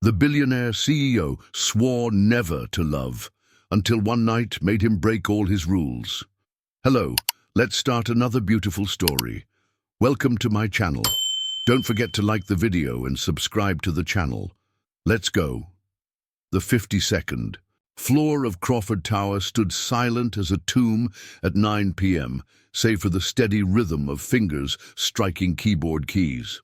The billionaire CEO swore never to love, until one night made him break all his rules. Hello, let's start another beautiful story. Welcome to my channel. Don't forget to like the video and subscribe to the channel. Let's go. The 52nd floor of Crawford Tower stood silent as a tomb at 9 p.m., save for the steady rhythm of fingers striking keyboard keys.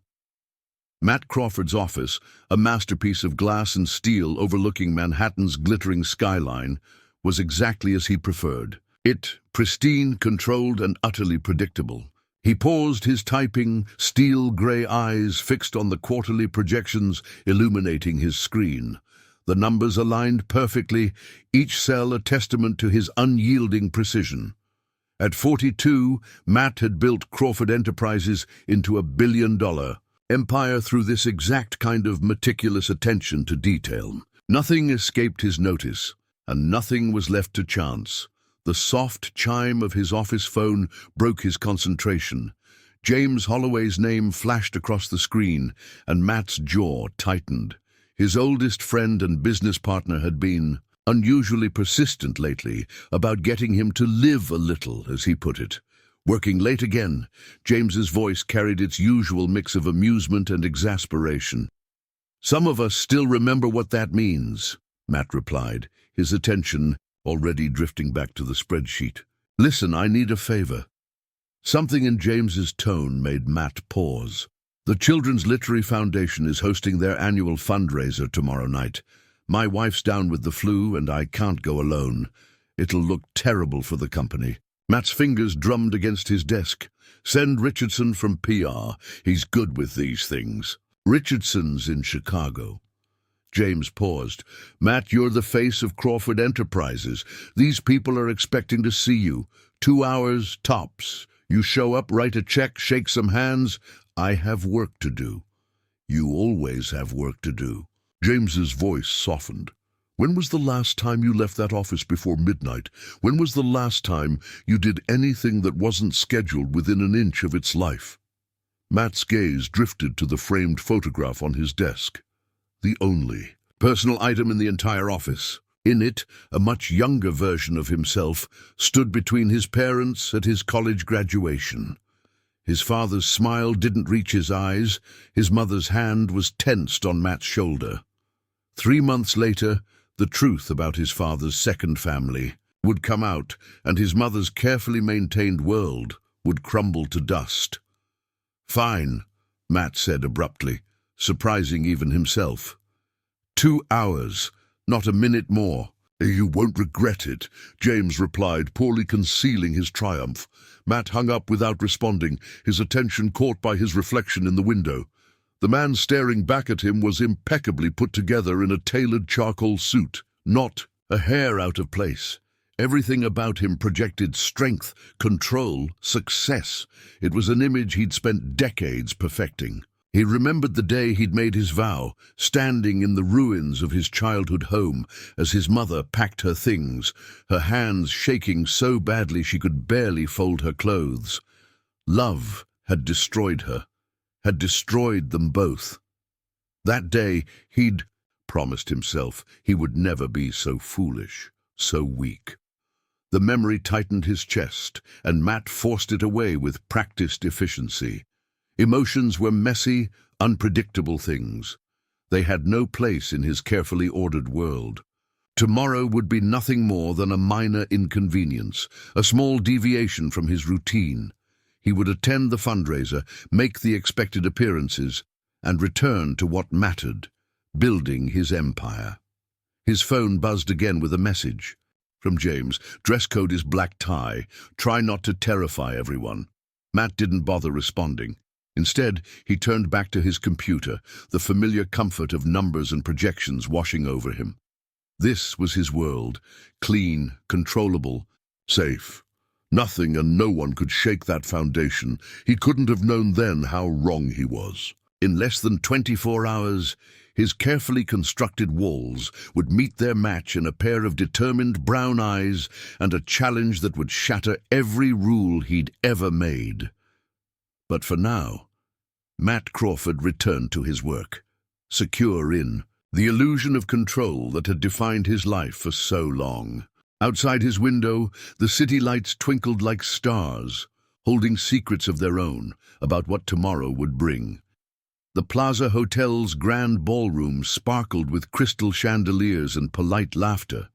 Matt Crawford's office, a masterpiece of glass and steel overlooking Manhattan's glittering skyline, was exactly as he preferred. It, pristine, controlled, and utterly predictable. He paused, his typing, steel-gray eyes fixed on the quarterly projections illuminating his screen. The numbers aligned perfectly, each cell a testament to his unyielding precision. At 42, Matt had built Crawford Enterprises into a billion-dollar empire through this exact kind of meticulous attention to detail. Nothing escaped his notice, and nothing was left to chance. The soft chime of his office phone broke his concentration. James Holloway's name flashed across the screen, and Matt's jaw tightened. His oldest friend and business partner had been unusually persistent lately about getting him to live a little, as he put it. Working late again, James's voice carried its usual mix of amusement and exasperation. "Some of us still remember what that means," Matt replied, his attention already drifting back to the spreadsheet. "Listen, I need a favor." Something in James's tone made Matt pause. "The Children's Literary Foundation is hosting their annual fundraiser tomorrow night. My wife's down with the flu and I can't go alone. It'll look terrible for the company." Matt's fingers drummed against his desk. "Send Richardson from PR. He's good with these things." "Richardson's in Chicago." James paused. "Matt, you're the face of Crawford Enterprises. These people are expecting to see you. 2 hours, tops. You show up, write a check, shake some hands. I have work to do." "You always have work to do." James's voice softened. "When was the last time you left that office before midnight? When was the last time you did anything that wasn't scheduled within an inch of its life?" Matt's gaze drifted to the framed photograph on his desk. The only personal item in the entire office. In it, a much younger version of himself stood between his parents at his college graduation. His father's smile didn't reach his eyes. His mother's hand was tensed on Matt's shoulder. 3 months later, the truth about his father's second family would come out, and his mother's carefully maintained world would crumble to dust. "Fine," Matt said abruptly, surprising even himself. 2 hours, not a minute more. "You won't regret it," James replied, poorly concealing his triumph. Matt hung up without responding, his attention caught by his reflection in the window. The man staring back at him was impeccably put together in a tailored charcoal suit, not a hair out of place. Everything about him projected strength, control, success. It was an image he'd spent decades perfecting. He remembered the day he'd made his vow, standing in the ruins of his childhood home as his mother packed her things, her hands shaking so badly she could barely fold her clothes. Love had destroyed her, had destroyed them both. That day, he'd promised himself he would never be so foolish, so weak. The memory tightened his chest, and Matt forced it away with practiced efficiency. Emotions were messy, unpredictable things. They had no place in his carefully ordered world. Tomorrow would be nothing more than a minor inconvenience, a small deviation from his routine. He would attend the fundraiser, make the expected appearances, and return to what mattered, building his empire. His phone buzzed again with a message. From James. "Dress code is black tie. Try not to terrify everyone." Matt didn't bother responding. Instead, he turned back to his computer, the familiar comfort of numbers and projections washing over him. This was his world, clean, controllable, safe. Nothing and no one could shake that foundation. He couldn't have known then how wrong he was. In less than 24 hours, his carefully constructed walls would meet their match in a pair of determined brown eyes and a challenge that would shatter every rule he'd ever made. But for now, Matt Crawford returned to his work, secure in the illusion of control that had defined his life for so long. Outside his window, the city lights twinkled like stars, holding secrets of their own about what tomorrow would bring. The Plaza Hotel's grand ballroom sparkled with crystal chandeliers and polite laughter.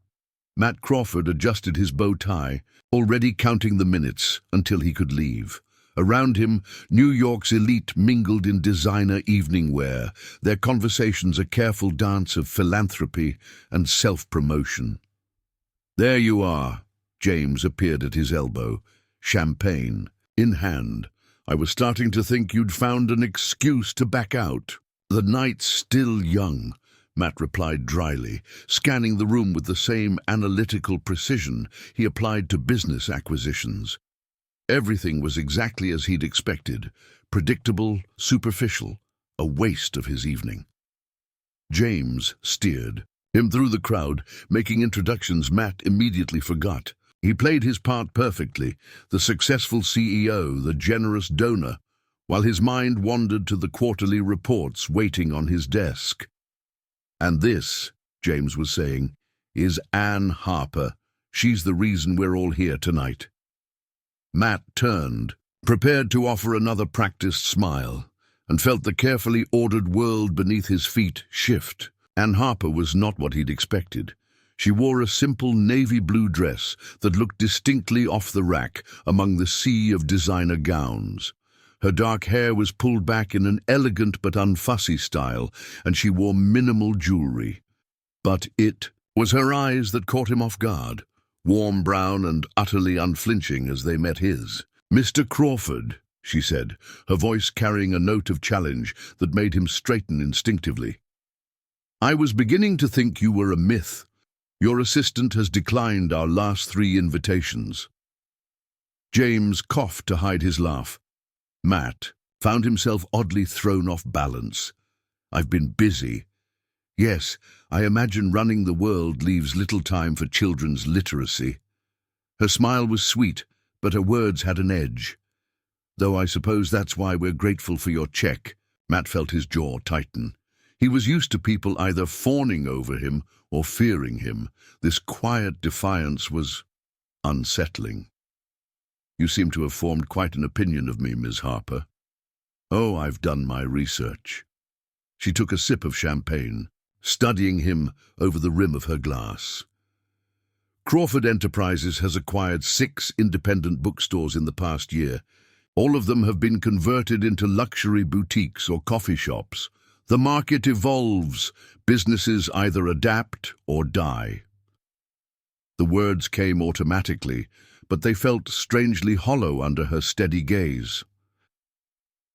Matt Crawford adjusted his bow tie, already counting the minutes until he could leave. Around him, New York's elite mingled in designer evening wear, their conversations a careful dance of philanthropy and self-promotion. "There you are." James appeared at his elbow, champagne in hand. "I was starting to think you'd found an excuse to back out." "The night's still young," Matt replied dryly, scanning the room with the same analytical precision he applied to business acquisitions. Everything was exactly as he'd expected, predictable, superficial, a waste of his evening. James steered him through the crowd, making introductions Matt immediately forgot. He played his part perfectly, the successful CEO, the generous donor, while his mind wandered to the quarterly reports waiting on his desk. "And this," James was saying, "is Ann Harper. She's the reason we're all here tonight." Matt turned, prepared to offer another practiced smile, and felt the carefully ordered world beneath his feet shift. Ann Harper was not what he'd expected. She wore a simple navy blue dress that looked distinctly off the rack among the sea of designer gowns. Her dark hair was pulled back in an elegant but unfussy style, and she wore minimal jewelry. But it was her eyes that caught him off guard, warm brown and utterly unflinching as they met his. "Mr. Crawford," she said, her voice carrying a note of challenge that made him straighten instinctively. "I was beginning to think you were a myth. Your assistant has declined our last 3 invitations." James coughed to hide his laugh. Matt found himself oddly thrown off balance. "I've been busy. Yes, I imagine running the world leaves little time for children's literacy." Her smile was sweet, but her words had an edge. "Though I suppose that's why we're grateful for your check." Matt felt his jaw tighten. He was used to people either fawning over him or fearing him. This quiet defiance was unsettling. "You seem to have formed quite an opinion of me, Ms. Harper." "Oh, I've done my research." She took a sip of champagne, studying him over the rim of her glass. "Crawford Enterprises has acquired 6 independent bookstores in the past year. All of them have been converted into luxury boutiques or coffee shops. The market evolves. Businesses either adapt or die." The words came automatically, but they felt strangely hollow under her steady gaze.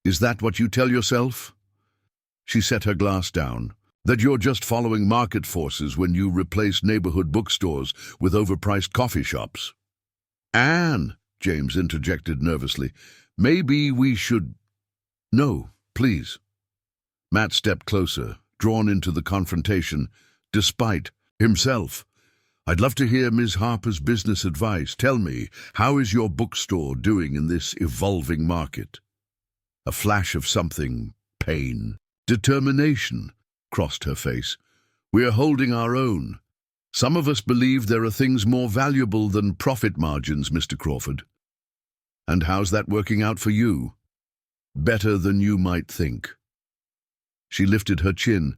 "Is that what you tell yourself?" She set her glass down. "That you're just following market forces when you replace neighborhood bookstores with overpriced coffee shops?" "Anne," James interjected nervously, "maybe we should—" "No, please." Matt stepped closer, drawn into the confrontation, despite himself. "I'd love to hear Ms. Harper's business advice. Tell me, how is your bookstore doing in this evolving market?" A flash of something, pain, determination, crossed her face. "We're holding our own. Some of us believe there are things more valuable than profit margins, Mr. Crawford." "And how's that working out for you?" "Better than you might think." She lifted her chin.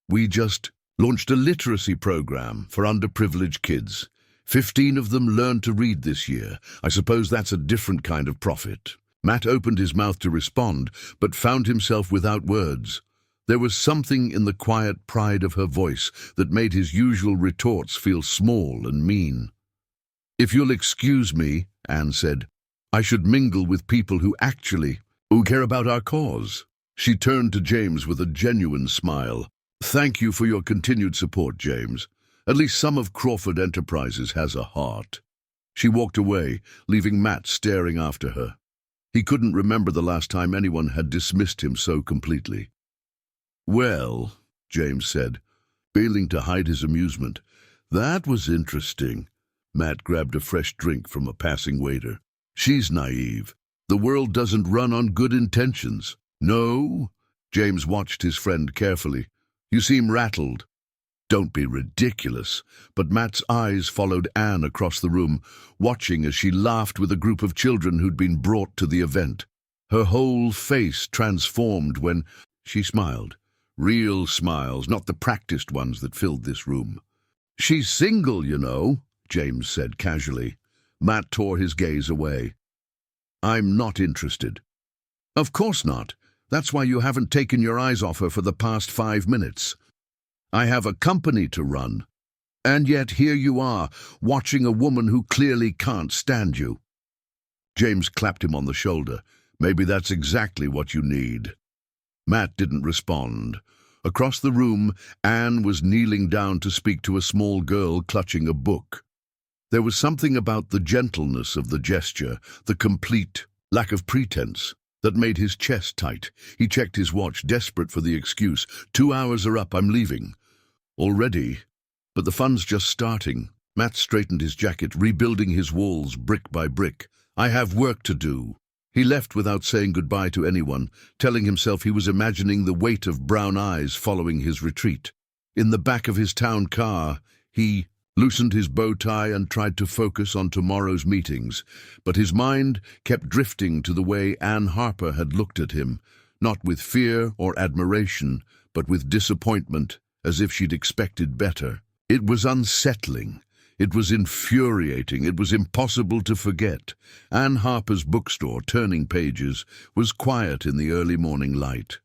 "We just launched a literacy program for underprivileged kids. 15 of them learned to read this year. I suppose that's a different kind of profit." Matt opened his mouth to respond, but found himself without words. There was something in the quiet pride of her voice that made his usual retorts feel small and mean. "If you'll excuse me," Anne said, "I should mingle with people who care about our cause." She turned to James with a genuine smile. "Thank you for your continued support, James. At least some of Crawford Enterprises has a heart." She walked away, leaving Matt staring after her. He couldn't remember the last time anyone had dismissed him so completely. "Well," James said, failing to hide his amusement, "that was interesting." Matt grabbed a fresh drink from a passing waiter. "She's naive. The world doesn't run on good intentions." "No?" James watched his friend carefully. You seem rattled. Don't be ridiculous. But Matt's eyes followed Anne across the room, watching as she laughed with a group of children who'd been brought to the event. Her whole face transformed when she smiled. Real smiles, not the practiced ones that filled this room. "She's single, you know," James said casually. Matt tore his gaze away. "I'm not interested." "Of course not. That's why you haven't taken your eyes off her for the past 5 minutes. I have a company to run. And yet here you are, watching a woman who clearly can't stand you." James clapped him on the shoulder. "Maybe that's exactly what you need." Matt didn't respond. Across the room, Anne was kneeling down to speak to a small girl clutching a book. There was something about the gentleness of the gesture, the complete lack of pretense, that made his chest tight. He checked his watch, desperate for the excuse. 2 hours are up, I'm leaving. Already? But the fun's just starting. Matt straightened his jacket, rebuilding his walls brick by brick. "I have work to do." He left without saying goodbye to anyone, telling himself he was imagining the weight of brown eyes following his retreat. In the back of his town car, he loosened his bow tie and tried to focus on tomorrow's meetings, but his mind kept drifting to the way Anne Harper had looked at him, not with fear or admiration, but with disappointment, as if she'd expected better. It was unsettling. It was infuriating. It was impossible to forget. Anne Harper's bookstore, Turning Pages, was quiet in the early morning light.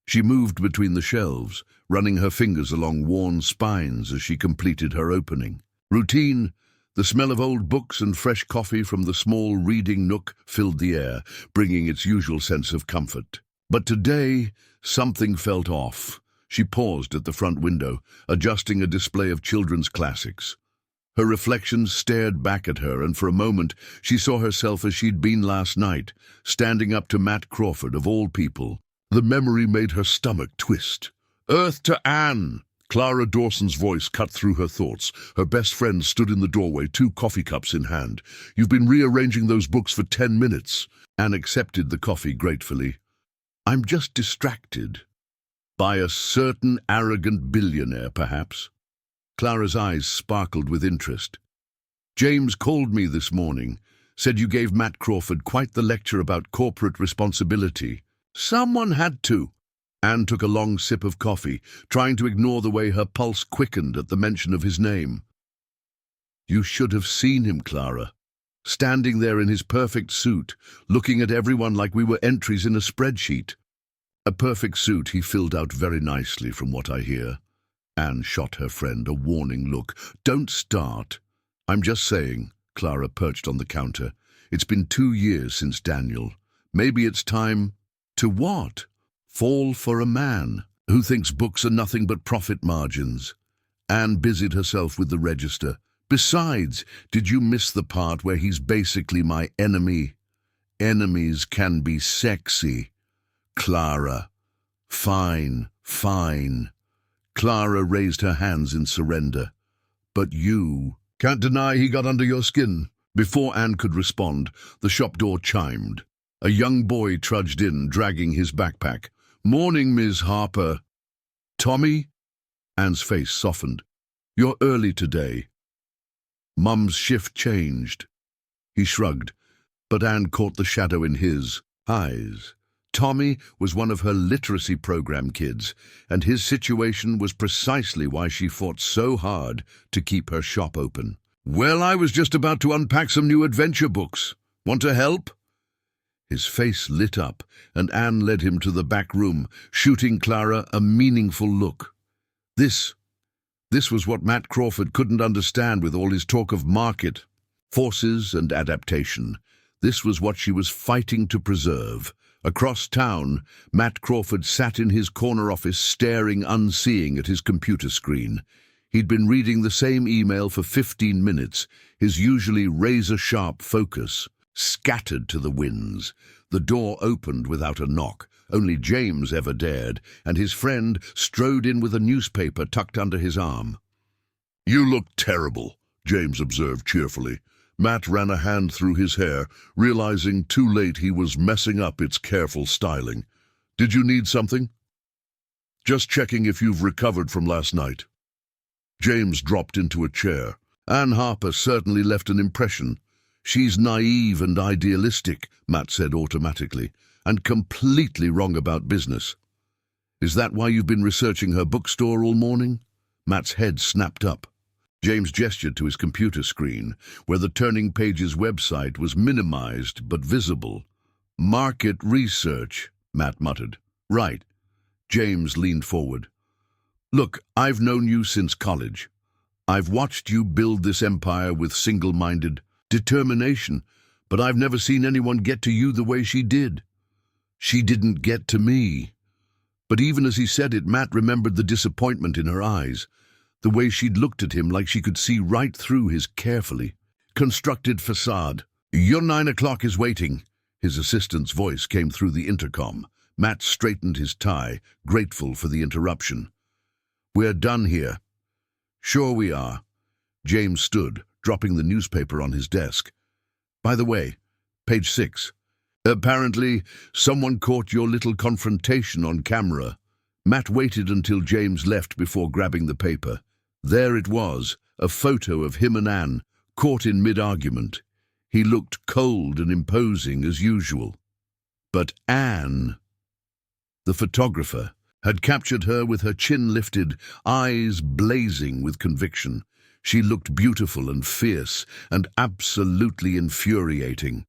She moved between the shelves, running her fingers along worn spines as she completed her opening. Routine, the smell of old books and fresh coffee from the small reading nook filled the air, bringing its usual sense of comfort. But today, something felt off. She paused at the front window, adjusting a display of children's classics. Her reflections stared back at her, and for a moment she saw herself as she'd been last night, standing up to Matt Crawford, of all people. The memory made her stomach twist. "Earth to Anne!" Clara Dawson's voice cut through her thoughts. Her best friend stood in the doorway, 2 coffee cups in hand. "You've been rearranging those books for 10 minutes. Anne accepted the coffee gratefully. "I'm just distracted." "By a certain arrogant billionaire, perhaps?" Clara's eyes sparkled with interest. "James called me this morning, said you gave Matt Crawford quite the lecture about corporate responsibility." "Someone had to." Anne took a long sip of coffee, trying to ignore the way her pulse quickened at the mention of his name. "You should have seen him, Clara. Standing there in his perfect suit, looking at everyone like we were entries in a spreadsheet." "A perfect suit he filled out very nicely, from what I hear." Anne shot her friend a warning look. "Don't start." "I'm just saying," Clara perched on the counter. "It's been 2 years since Daniel. Maybe it's time..." "To what?" "Fall for a man who thinks books are nothing but profit margins." Anne busied herself with the register. "Besides, did you miss the part where he's basically my enemy? Enemies can be sexy." "Clara." "Fine, fine." Clara raised her hands in surrender. "But you..." "Can't deny he got under your skin." Before Anne could respond, the shop door chimed. A young boy trudged in, dragging his backpack. "Morning, Ms. Harper." "Tommy?" Anne's face softened. "You're early today." "Mum's shift changed." He shrugged, but Anne caught the shadow in his eyes. Tommy was one of her literacy program kids, and his situation was precisely why she fought so hard to keep her shop open. "Well, I was just about to unpack some new adventure books. Want to help?" His face lit up, and Anne led him to the back room, shooting Clara a meaningful look. This was what Matt Crawford couldn't understand with all his talk of market forces and adaptation. This was what she was fighting to preserve. Across town, Matt Crawford sat in his corner office, staring unseeing at his computer screen. He'd been reading the same email for 15 minutes, his usually razor-sharp focus scattered to the winds. The door opened without a knock. Only James ever dared, and his friend strode in with a newspaper tucked under his arm. "You look terrible," James observed cheerfully. Matt ran a hand through his hair, realizing too late he was messing up its careful styling. "Did you need something?" Just checking if you've recovered from last night. James dropped into a chair. Anne Harper certainly left an impression. She's naive and idealistic, Matt said automatically, and completely wrong about business. Is that why you've been researching her bookstore all morning? Matt's head snapped up. James gestured to his computer screen, where the Turning Pages website was minimized but visible. Market research, Matt muttered. Right. James leaned forward. Look, I've known you since college. I've watched you build this empire with single-minded determination, but I've never seen anyone get to you the way she did. She didn't get to me. But even as he said it, Matt remembered the disappointment in her eyes, the way she'd looked at him like she could see right through his carefully constructed facade. Your 9 o'clock is waiting. His assistant's voice came through the intercom. Matt straightened his tie, grateful for the interruption. We're done here. Sure we are. James stood, dropping the newspaper on his desk. By the way, page 6. Apparently, someone caught your little confrontation on camera. Matt waited until James left before grabbing the paper. There it was, a photo of him and Anne, caught in mid-argument. He looked cold and imposing as usual. But Anne, the photographer, had captured her with her chin lifted, eyes blazing with conviction. She looked beautiful and fierce and absolutely infuriating.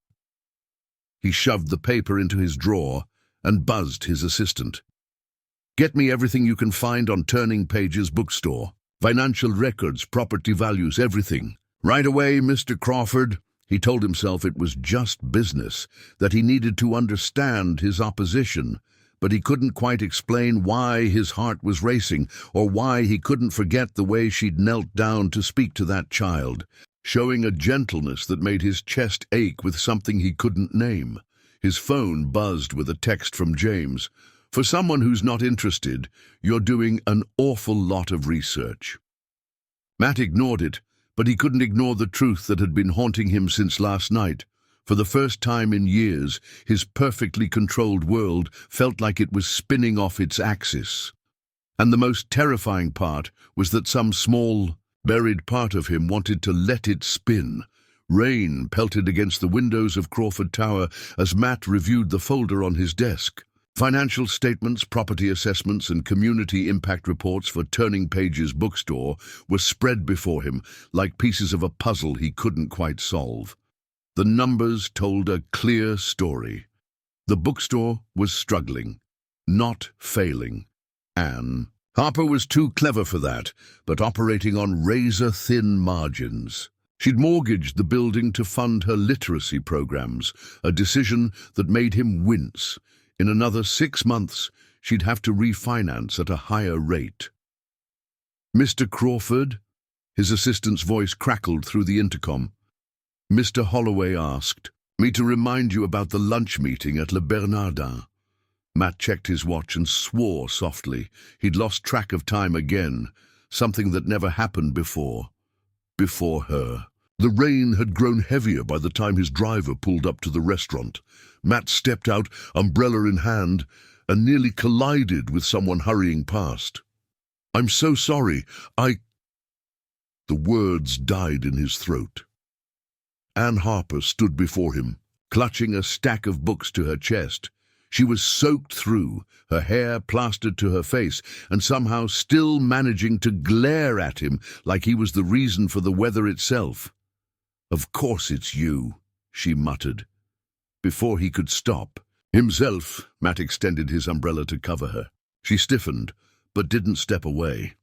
He shoved the paper into his drawer and buzzed his assistant. Get me everything you can find on Turning Pages bookstore. Financial records, property values, everything. Right away, Mr. Crawford. He told himself it was just business, that he needed to understand his opposition, but he couldn't quite explain why his heart was racing, or why he couldn't forget the way she'd knelt down to speak to that child, showing a gentleness that made his chest ache with something he couldn't name. His phone buzzed with a text from James. For someone who's not interested, you're doing an awful lot of research. Matt ignored it, but he couldn't ignore the truth that had been haunting him since last night. For the first time in years, his perfectly controlled world felt like it was spinning off its axis. And the most terrifying part was that some small, buried part of him wanted to let it spin. Rain pelted against the windows of Crawford Tower as Matt reviewed the folder on his desk. Financial statements, property assessments, and community impact reports for Turning Pages bookstore were spread before him like pieces of a puzzle he couldn't quite solve. The numbers told a clear story. The bookstore was struggling, not failing. Anne Harper was too clever for that, but operating on razor-thin margins. She'd mortgaged the building to fund her literacy programs, a decision that made him wince. In another 6 months, she'd have to refinance at a higher rate. Mr. Crawford? His assistant's voice crackled through the intercom. Mr. Holloway asked me to remind you about the lunch meeting at Le Bernardin. Matt checked his watch and swore softly. He'd lost track of time again, something that never happened before. Before her. The rain had grown heavier by the time his driver pulled up to the restaurant. Matt stepped out, umbrella in hand, and nearly collided with someone hurrying past. I'm so sorry, The words died in his throat. Anne Harper stood before him, clutching a stack of books to her chest. She was soaked through, her hair plastered to her face, and somehow still managing to glare at him like he was the reason for the weather itself. Of course it's you, she muttered. Before he could stop himself, Matt extended his umbrella to cover her. She stiffened, but didn't step away.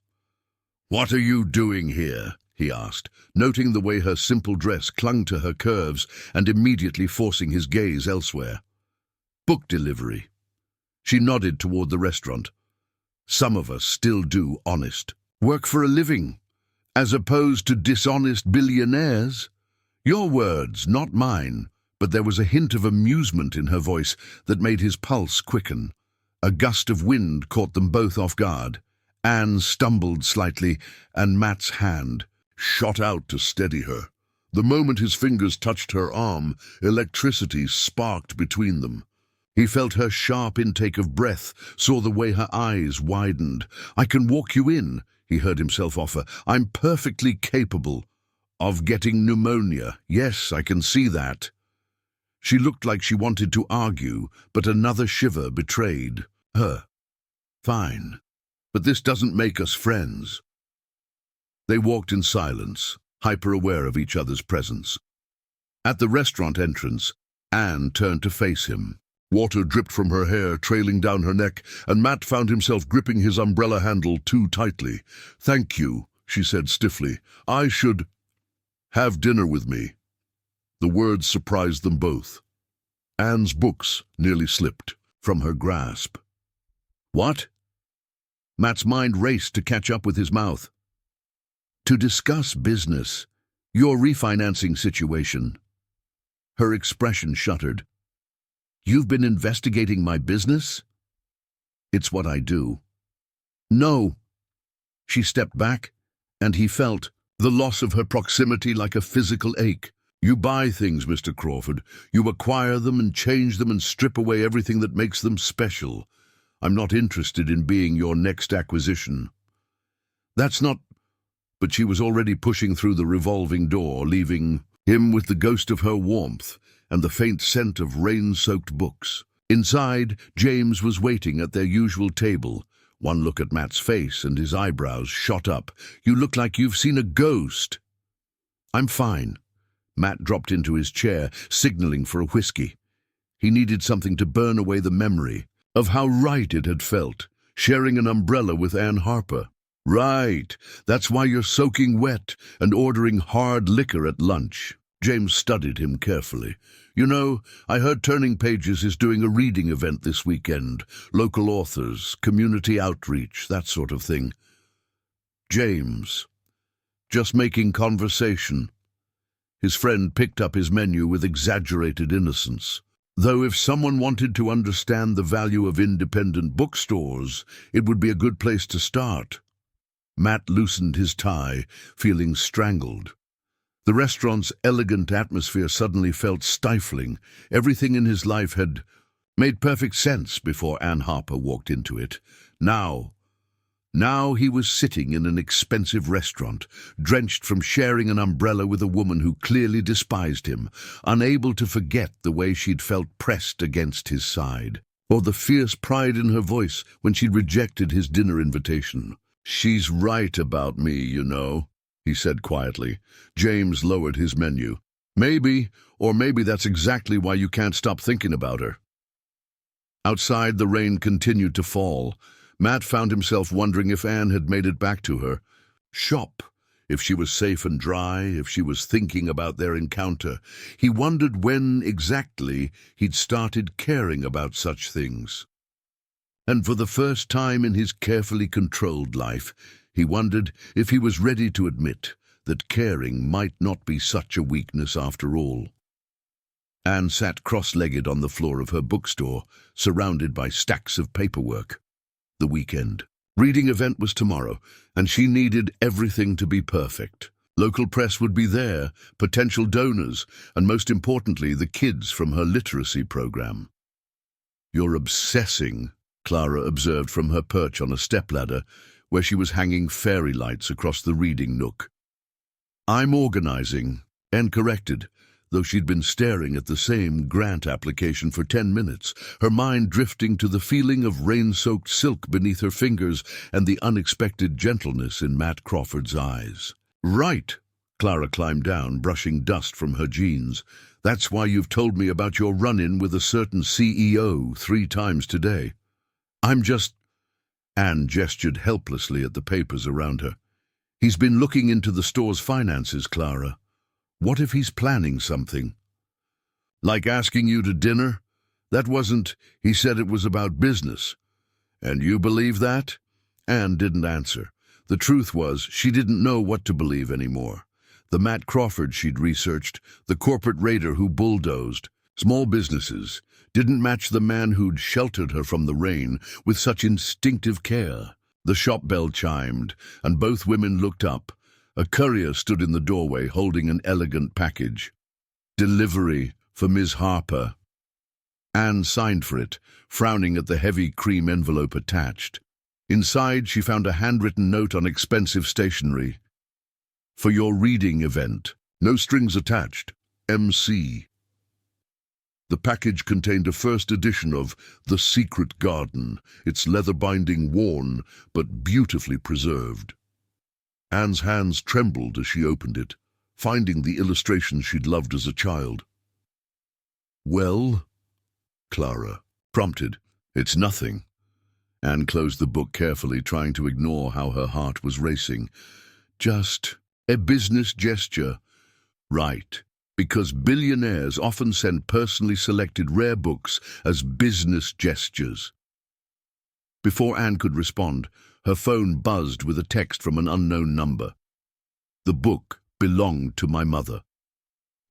What are you doing here? He asked, noting the way her simple dress clung to her curves and immediately forcing his gaze elsewhere. Book delivery. She nodded toward the restaurant. Some of us still do honest work for a living, as opposed to dishonest billionaires. Your words, not mine, but there was a hint of amusement in her voice that made his pulse quicken. A gust of wind caught them both off guard. Anne stumbled slightly, and Matt's hand shot out to steady her. The moment his fingers touched her arm, electricity sparked between them. He felt her sharp intake of breath, saw the way her eyes widened. "I can walk you in," he heard himself offer. "I'm perfectly capable of getting pneumonia. Yes, I can see that." She looked like she wanted to argue, but another shiver betrayed her. "Fine, but this doesn't make us friends." They walked in silence, hyper-aware of each other's presence. At the restaurant entrance, Anne turned to face him. Water dripped from her hair, trailing down her neck, and Matt found himself gripping his umbrella handle too tightly. "Thank you," she said stiffly. "I should have dinner with me." The words surprised them both. Anne's books nearly slipped from her grasp. "What?" Matt's mind raced to catch up with his mouth. "To discuss business, your refinancing situation." Her expression shuddered. "You've been investigating my business?" "It's what I do." "No." She stepped back, and he felt the loss of her proximity like a physical ache. "You buy things, Mr. Crawford. You acquire them and change them and strip away everything that makes them special. I'm not interested in being your next acquisition." "That's not—" But she was already pushing through the revolving door, leaving him with the ghost of her warmth and the faint scent of rain-soaked books. Inside, James was waiting at their usual table. One look at Matt's face and his eyebrows shot up. "You look like you've seen a ghost." "I'm fine." Matt dropped into his chair, signaling for a whiskey. He needed something to burn away the memory of how right it had felt, sharing an umbrella with Anne Harper. "Right, that's why you're soaking wet and ordering hard liquor at lunch." James studied him carefully. "You know, I heard Turning Pages is doing a reading event this weekend. Local authors, community outreach, that sort of thing." James, just making conversation. His friend picked up his menu with exaggerated innocence. Though if someone wanted to understand the value of independent bookstores, it would be a good place to start. Matt loosened his tie, feeling strangled. The restaurant's elegant atmosphere suddenly felt stifling. Everything in his life had made perfect sense before Anne Harper walked into it. Now he was sitting in an expensive restaurant, drenched from sharing an umbrella with a woman who clearly despised him, unable to forget the way she'd felt pressed against his side, or the fierce pride in her voice when she'd rejected his dinner invitation. "She's right about me, you know," he said quietly. James lowered his menu. "Maybe, or maybe that's exactly why you can't stop thinking about her." Outside, the rain continued to fall. Matt found himself wondering if Anne had made it back to her shop, if she was safe and dry, if she was thinking about their encounter. He wondered when exactly he'd started caring about such things. And for the first time in his carefully controlled life, he wondered if he was ready to admit that caring might not be such a weakness after all. Anne sat cross-legged on the floor of her bookstore, surrounded by stacks of paperwork. The weekend reading event was tomorrow, and she needed everything to be perfect. Local press would be there, potential donors, and most importantly, the kids from her literacy program. "You're obsessing," Clara observed from her perch on a stepladder, where she was hanging fairy lights across the reading nook. "I'm organizing," Anne corrected, though she'd been staring at the same grant application for 10 minutes, her mind drifting to the feeling of rain-soaked silk beneath her fingers and the unexpected gentleness in Matt Crawford's eyes. "Right." Clara climbed down, brushing dust from her jeans. "That's why you've told me about your run-in with a certain CEO 3 times today." "I'm just—" Anne gestured helplessly at the papers around her. "He's been looking into the store's finances, Clara. What if he's planning something?" "Like asking you to dinner? That wasn't— He said it was about business." "And you believe that?" Anne didn't answer. The truth was, she didn't know what to believe anymore. The Matt Crawford she'd researched, the corporate raider who bulldozed small businesses, didn't match the man who'd sheltered her from the rain with such instinctive care. The shop bell chimed, and both women looked up. A courier stood in the doorway holding an elegant package. "Delivery for Ms. Harper." Anne signed for it, frowning at the heavy cream envelope attached. Inside, she found a handwritten note on expensive stationery. For your reading event. No strings attached. MC. The package contained a first edition of The Secret Garden, its leather binding worn but beautifully preserved. Anne's hands trembled as she opened it, finding the illustrations she'd loved as a child. "Well?" Clara prompted. "It's nothing." Anne closed the book carefully, trying to ignore how her heart was racing. "Just a business gesture." "Right, because billionaires often send personally selected rare books as business gestures." Before Anne could respond, her phone buzzed with a text from an unknown number. "The book belonged to my mother.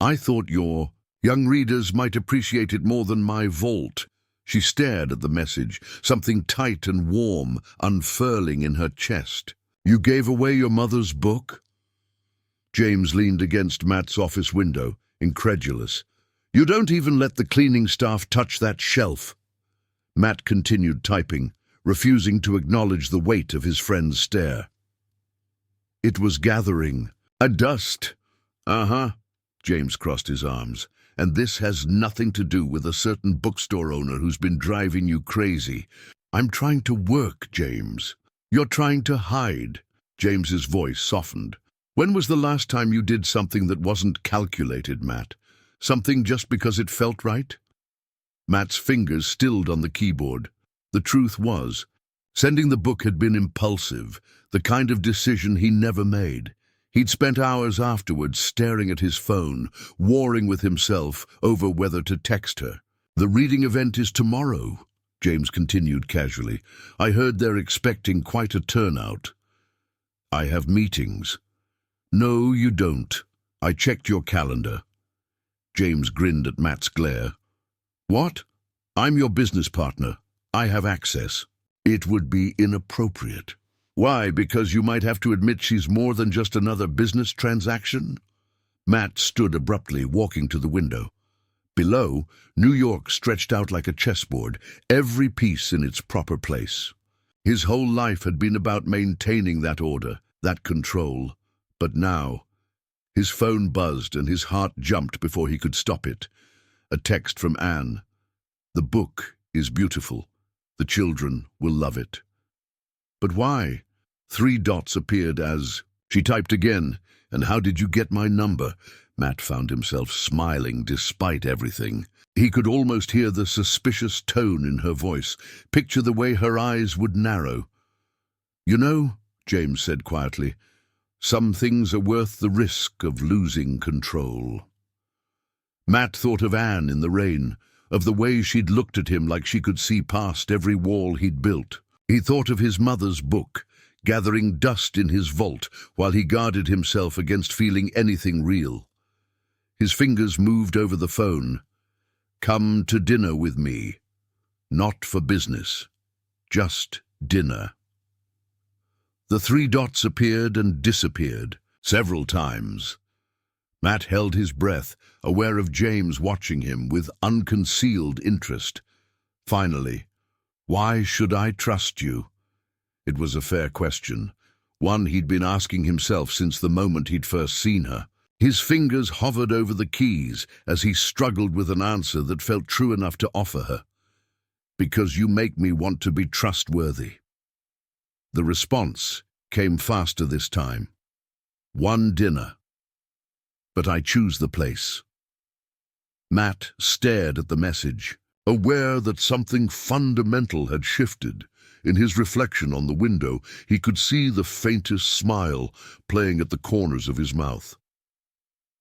I thought your young readers might appreciate it more than my vault." She stared at the message, something tight and warm unfurling in her chest. "You gave away your mother's book?" James leaned against Matt's office window, incredulous. "You don't even let the cleaning staff touch that shelf." Matt continued typing, refusing to acknowledge the weight of his friend's stare. "It was gathering. A dust." "Uh-huh." James crossed his arms. "And this has nothing to do with a certain bookstore owner who's been driving you crazy." "I'm trying to work, James." "You're trying to hide." James's voice softened. "When was the last time you did something that wasn't calculated, Matt? Something just because it felt right?" Matt's fingers stilled on the keyboard. The truth was, sending the book had been impulsive, the kind of decision he never made. He'd spent hours afterwards staring at his phone, warring with himself over whether to text her. "The reading event is tomorrow," James continued casually. "I heard they're expecting quite a turnout." "I have meetings." "No, you don't. I checked your calendar." James grinned at Matt's glare. "What? I'm your business partner. I have access." "It would be inappropriate." "Why? Because you might have to admit she's more than just another business transaction?" Matt stood abruptly, walking to the window. Below, New York stretched out like a chessboard, every piece in its proper place. His whole life had been about maintaining that order, that control. But now, his phone buzzed and his heart jumped before he could stop it. A text from Anne. "The book is beautiful. The children will love it." "But why?" 3 dots appeared as she typed again. "And how did you get my number?" Matt found himself smiling despite everything. He could almost hear the suspicious tone in her voice, picture the way her eyes would narrow. "You know," James said quietly, "some things are worth the risk of losing control." Matt thought of Anne in the rain, of the way she'd looked at him like she could see past every wall he'd built. He thought of his mother's book, gathering dust in his vault while he guarded himself against feeling anything real. His fingers moved over the phone. "Come to dinner with me. Not for business. Just dinner." The 3 dots appeared and disappeared, several times. Matt held his breath, aware of James watching him with unconcealed interest. Finally, "Why should I trust you?" It was a fair question, one he'd been asking himself since the moment he'd first seen her. His fingers hovered over the keys as he struggled with an answer that felt true enough to offer her. "Because you make me want to be trustworthy." The response came faster this time. "One dinner. But I choose the place." Matt stared at the message, aware that something fundamental had shifted. In his reflection on the window, he could see the faintest smile playing at the corners of his mouth.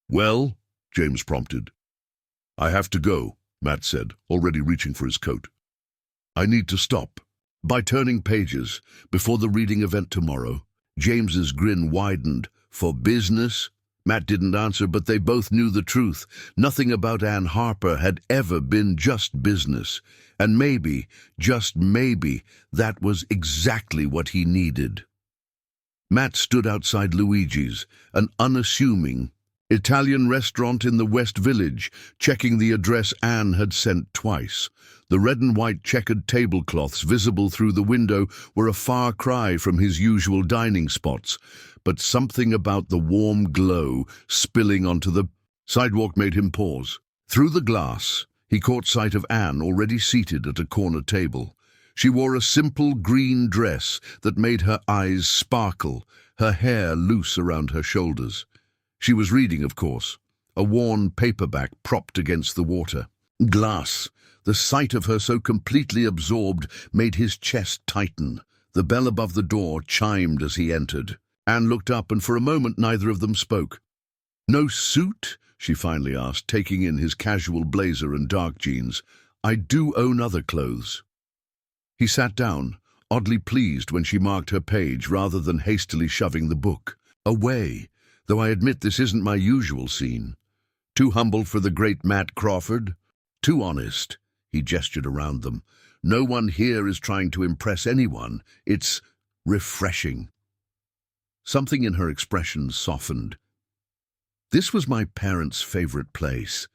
"Well?" James prompted. "I have to go," Matt said, already reaching for his coat. "I need to stop." By turning pages, before the reading event tomorrow, James's grin widened. "For business?" Matt didn't answer, but they both knew the truth. Nothing about Anne Harper had ever been just business. And maybe, just maybe, that was exactly what he needed. Matt stood outside Luigi's, an unassuming, Italian restaurant in the West Village, checking the address Anne had sent twice. The red and white checkered tablecloths visible through the window were a far cry from his usual dining spots, but something about the warm glow spilling onto the sidewalk made him pause. Through the glass, he caught sight of Anne already seated at a corner table. She wore a simple green dress that made her eyes sparkle, her hair loose around her shoulders. She was reading, of course, a worn paperback propped against the water. Glass. The sight of her so completely absorbed made his chest tighten. The bell above the door chimed as he entered. Anne looked up, and for a moment neither of them spoke. "No suit?" she finally asked, taking in his casual blazer and dark jeans. "I do own other clothes." He sat down, oddly pleased when she marked her page rather than hastily shoving the book away, though I admit this isn't my usual scene. Too humble for the great Matt Crawford? Too honest. He gestured around them. No one here is trying to impress anyone. It's refreshing. Something in her expression softened. This was my parents' favorite place.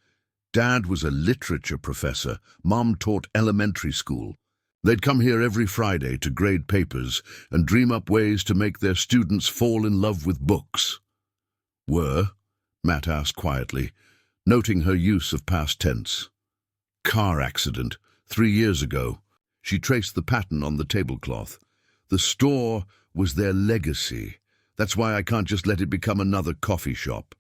Dad was a literature professor. Mom taught elementary school. They'd come here every Friday to grade papers and dream up ways to make their students fall in love with books. Were? Matt asked quietly, noting her use of past tense. Car accident, 3 years ago. She traced the pattern on the tablecloth. The store was their legacy. That's why I can't just let it become another coffee shop.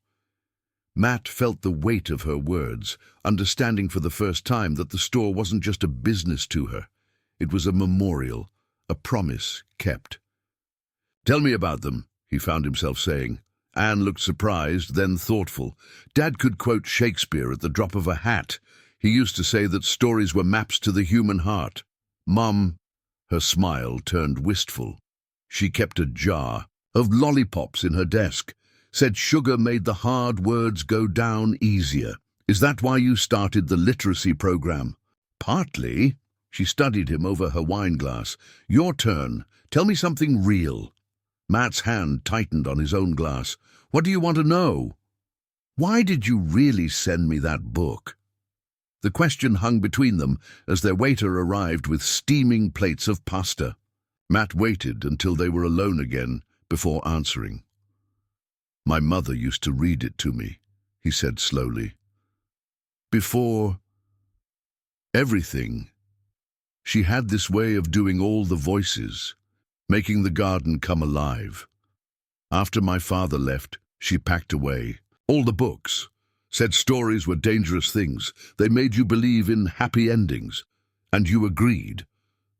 Matt felt the weight of her words, understanding for the first time that the store wasn't just a business to her. It was a memorial, a promise kept. "Tell me about them," he found himself saying. Anne looked surprised, then thoughtful. Dad could quote Shakespeare at the drop of a hat. He used to say that stories were maps to the human heart. Mum, her smile turned wistful. She kept a jar of lollipops in her desk, said sugar made the hard words go down easier. "Is that why you started the literacy program?" "Partly." She studied him over her wine glass. "Your turn. Tell me something real." Matt's hand tightened on his own glass. "What do you want to know?" "Why did you really send me that book?" The question hung between them as their waiter arrived with steaming plates of pasta. Matt waited until they were alone again before answering. "My mother used to read it to me," he said slowly. "Before everything. She had this way of doing all the voices, making the garden come alive. After my father left, she packed away all the books, said stories were dangerous things. They made you believe in happy endings. And you agreed.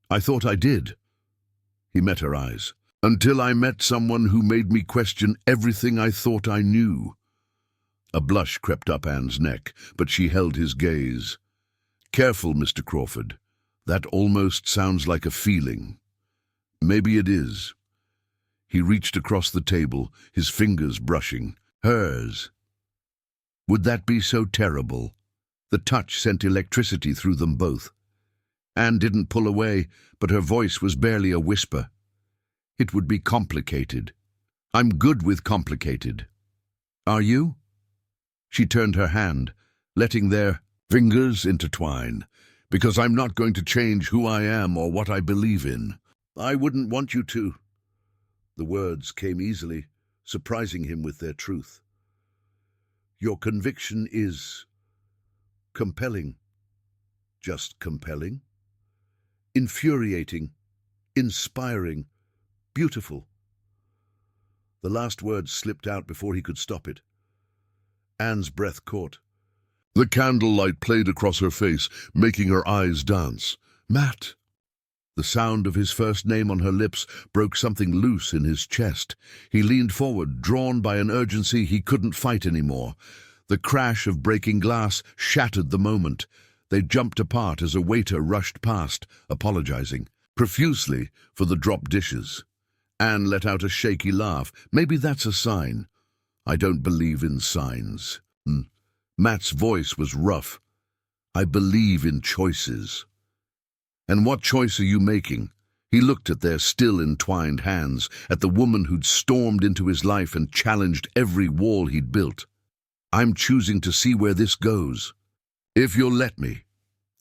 I thought I did." He met her eyes. "Until I met someone who made me question everything I thought I knew." A blush crept up Anne's neck, but she held his gaze. "Careful, Mr. Crawford. That almost sounds like a feeling." "Maybe it is." He reached across the table, his fingers brushing hers. Would that be so terrible? The touch sent electricity through them both. Anne didn't pull away, but her voice was barely a whisper. "It would be complicated. I'm good with complicated." "Are you?" She turned her hand, letting their fingers intertwine. "Because I'm not going to change who I am or what I believe in." "I wouldn't want you to." The words came easily, surprising him with their truth. "Your conviction is compelling." "Just compelling?" "Infuriating, inspiring, beautiful." The last word slipped out before he could stop it. Anne's breath caught. The candlelight played across her face, making her eyes dance. "Matt!" The sound of his first name on her lips broke something loose in his chest. He leaned forward, drawn by an urgency he couldn't fight anymore. The crash of breaking glass shattered the moment. They jumped apart as a waiter rushed past, apologizing profusely for the dropped dishes. Anne let out a shaky laugh. "Maybe that's a sign." "I don't believe in signs." Matt's voice was rough. "I believe in choices." "And what choice are you making?" He looked at their still entwined hands, at the woman who'd stormed into his life and challenged every wall he'd built. I'm choosing to see where this goes. If you'll let me."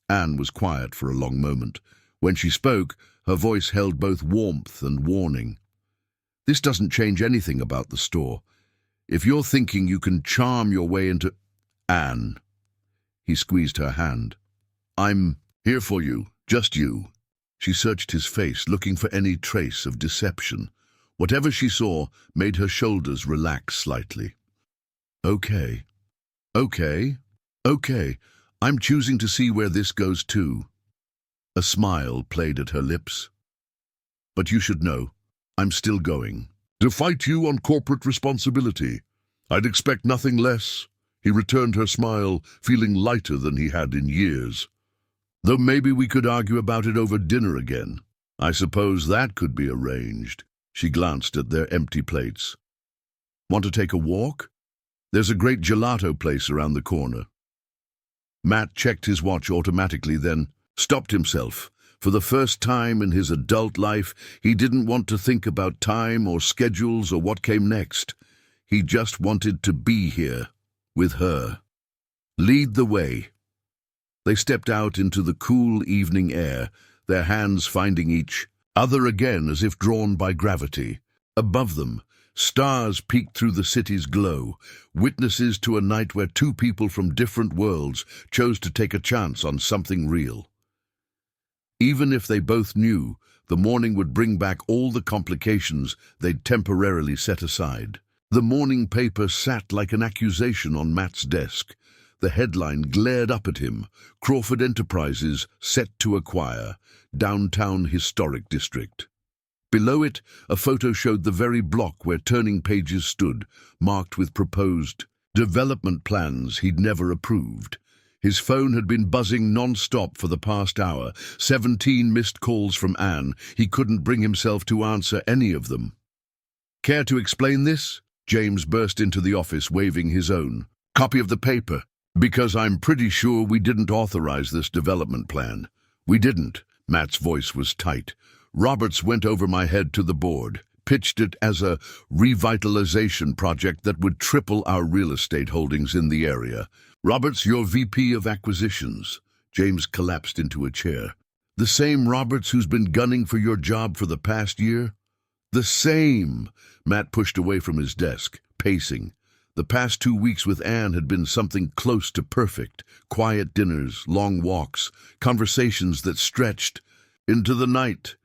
Anne was quiet for a long moment. When she spoke, her voice held both warmth and warning. "This doesn't change anything about the store. If you're thinking you can charm your way into—" "Anne." He squeezed her hand. "I'm here for you, just you." She searched his face, looking for any trace of deception. Whatever she saw made her shoulders relax slightly. "Okay. Okay. Okay. I'm choosing to see where this goes too." A smile played at her lips. "But you should know, I'm still going. To fight you on corporate responsibility. I'd expect nothing less." He returned her smile, feeling lighter than he had in years. "Though maybe we could argue about it over dinner again. I suppose that could be arranged." She glanced at their empty plates. "Want to take a walk? There's a great gelato place around the corner." Matt checked his watch automatically, then stopped himself. For the first time in his adult life, he didn't want to think about time or schedules or what came next. He just wanted to be here, with her. Lead the way. They stepped out into the cool evening air, their hands finding each other again as if drawn by gravity. Above them, stars peeked through the city's glow, witnesses to a night where two people from different worlds chose to take a chance on something real. Even if they both knew, the morning would bring back all the complications they'd temporarily set aside. The morning paper sat like an accusation on Matt's desk. The headline glared up at him: "Crawford Enterprises set to acquire Downtown Historic District." Below it, a photo showed the very block where Turning Pages stood, marked with proposed development plans he'd never approved. His phone had been buzzing non-stop for the past hour, 17 missed calls from Anne. He couldn't bring himself to answer any of them. "Care to explain this?" James burst into the office, waving his own copy of the paper. "Because I'm pretty sure we didn't authorize this development plan." "We didn't." Matt's voice was tight. "Roberts went over my head to the board, pitched it as a revitalization project that would triple our real estate holdings in the area. Roberts, your VP of acquisitions." James collapsed into a chair. "The same Roberts who's been gunning for your job for the past year?" "The same." Matt pushed away from his desk, pacing. The past 2 weeks with Anne had been something close to perfect. Quiet dinners, long walks, conversations that stretched into the night.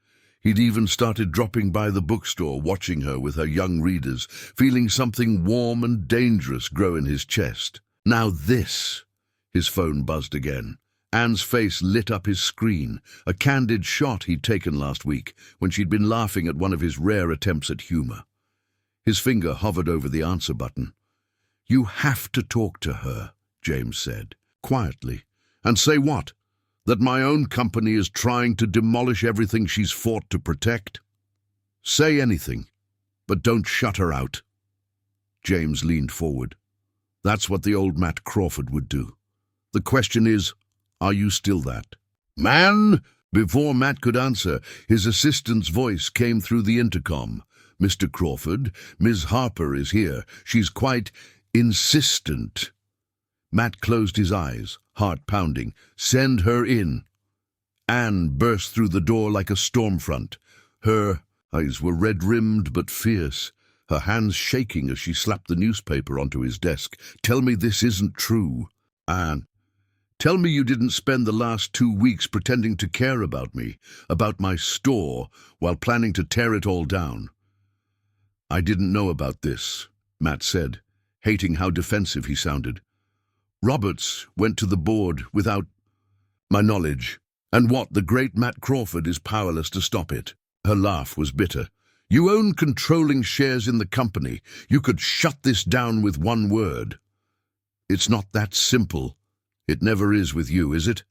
He'd even started dropping by the bookstore, watching her with her young readers, feeling something warm and dangerous grow in his chest. Now this. His phone buzzed again. Anne's face lit up his screen, a candid shot he'd taken last week when she'd been laughing at one of his rare attempts at humor. His finger hovered over the answer button. "You have to talk to her," James said, quietly. "And say what? That my own company is trying to demolish everything she's fought to protect? Say anything, but don't shut her out." James leaned forward. "That's what the old Matt Crawford would do. The question is, are you still that?" "Man!" Before Matt could answer, his assistant's voice came through the intercom. "Mr. Crawford, Ms. Harper is here. She's quite insistent." Matt closed his eyes, heart pounding. "Send her in." Anne burst through the door like a storm front. Her eyes were red-rimmed but fierce, her hands shaking as she slapped the newspaper onto his desk. "Tell me this isn't true, Anne. Tell me you didn't spend the last 2 weeks pretending to care about me, about my store, while planning to tear it all down." "I didn't know about this," Matt said, hating how defensive he sounded. "Roberts went to the board without my knowledge. And what, the great Matt Crawford is powerless to stop it?" Her laugh was bitter. "You own controlling shares in the company. You could shut this down with one word." "It's not that simple. It never is with you, is it?"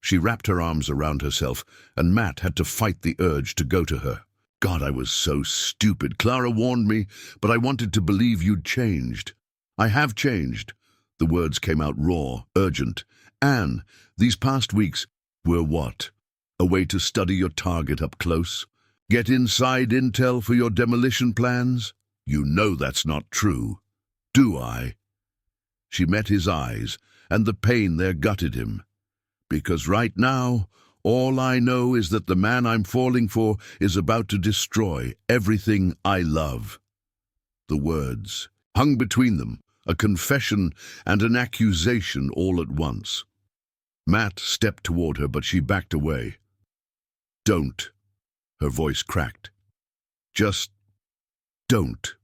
She wrapped her arms around herself, and Matt had to fight the urge to go to her. "God, I was so stupid. Clara warned me, but I wanted to believe you'd changed." "I have changed." The words came out raw, urgent. "Anne, these past weeks were what? A way to study your target up close? Get inside intel for your demolition plans? You know that's not true. Do I?" She met his eyes, and the pain there gutted him. Because right now, all I know is that the man I'm falling for is about to destroy everything I love. The words hung between them, a confession and an accusation all at once. Matt stepped toward her, but she backed away. "Don't," her voice cracked. "Just don't."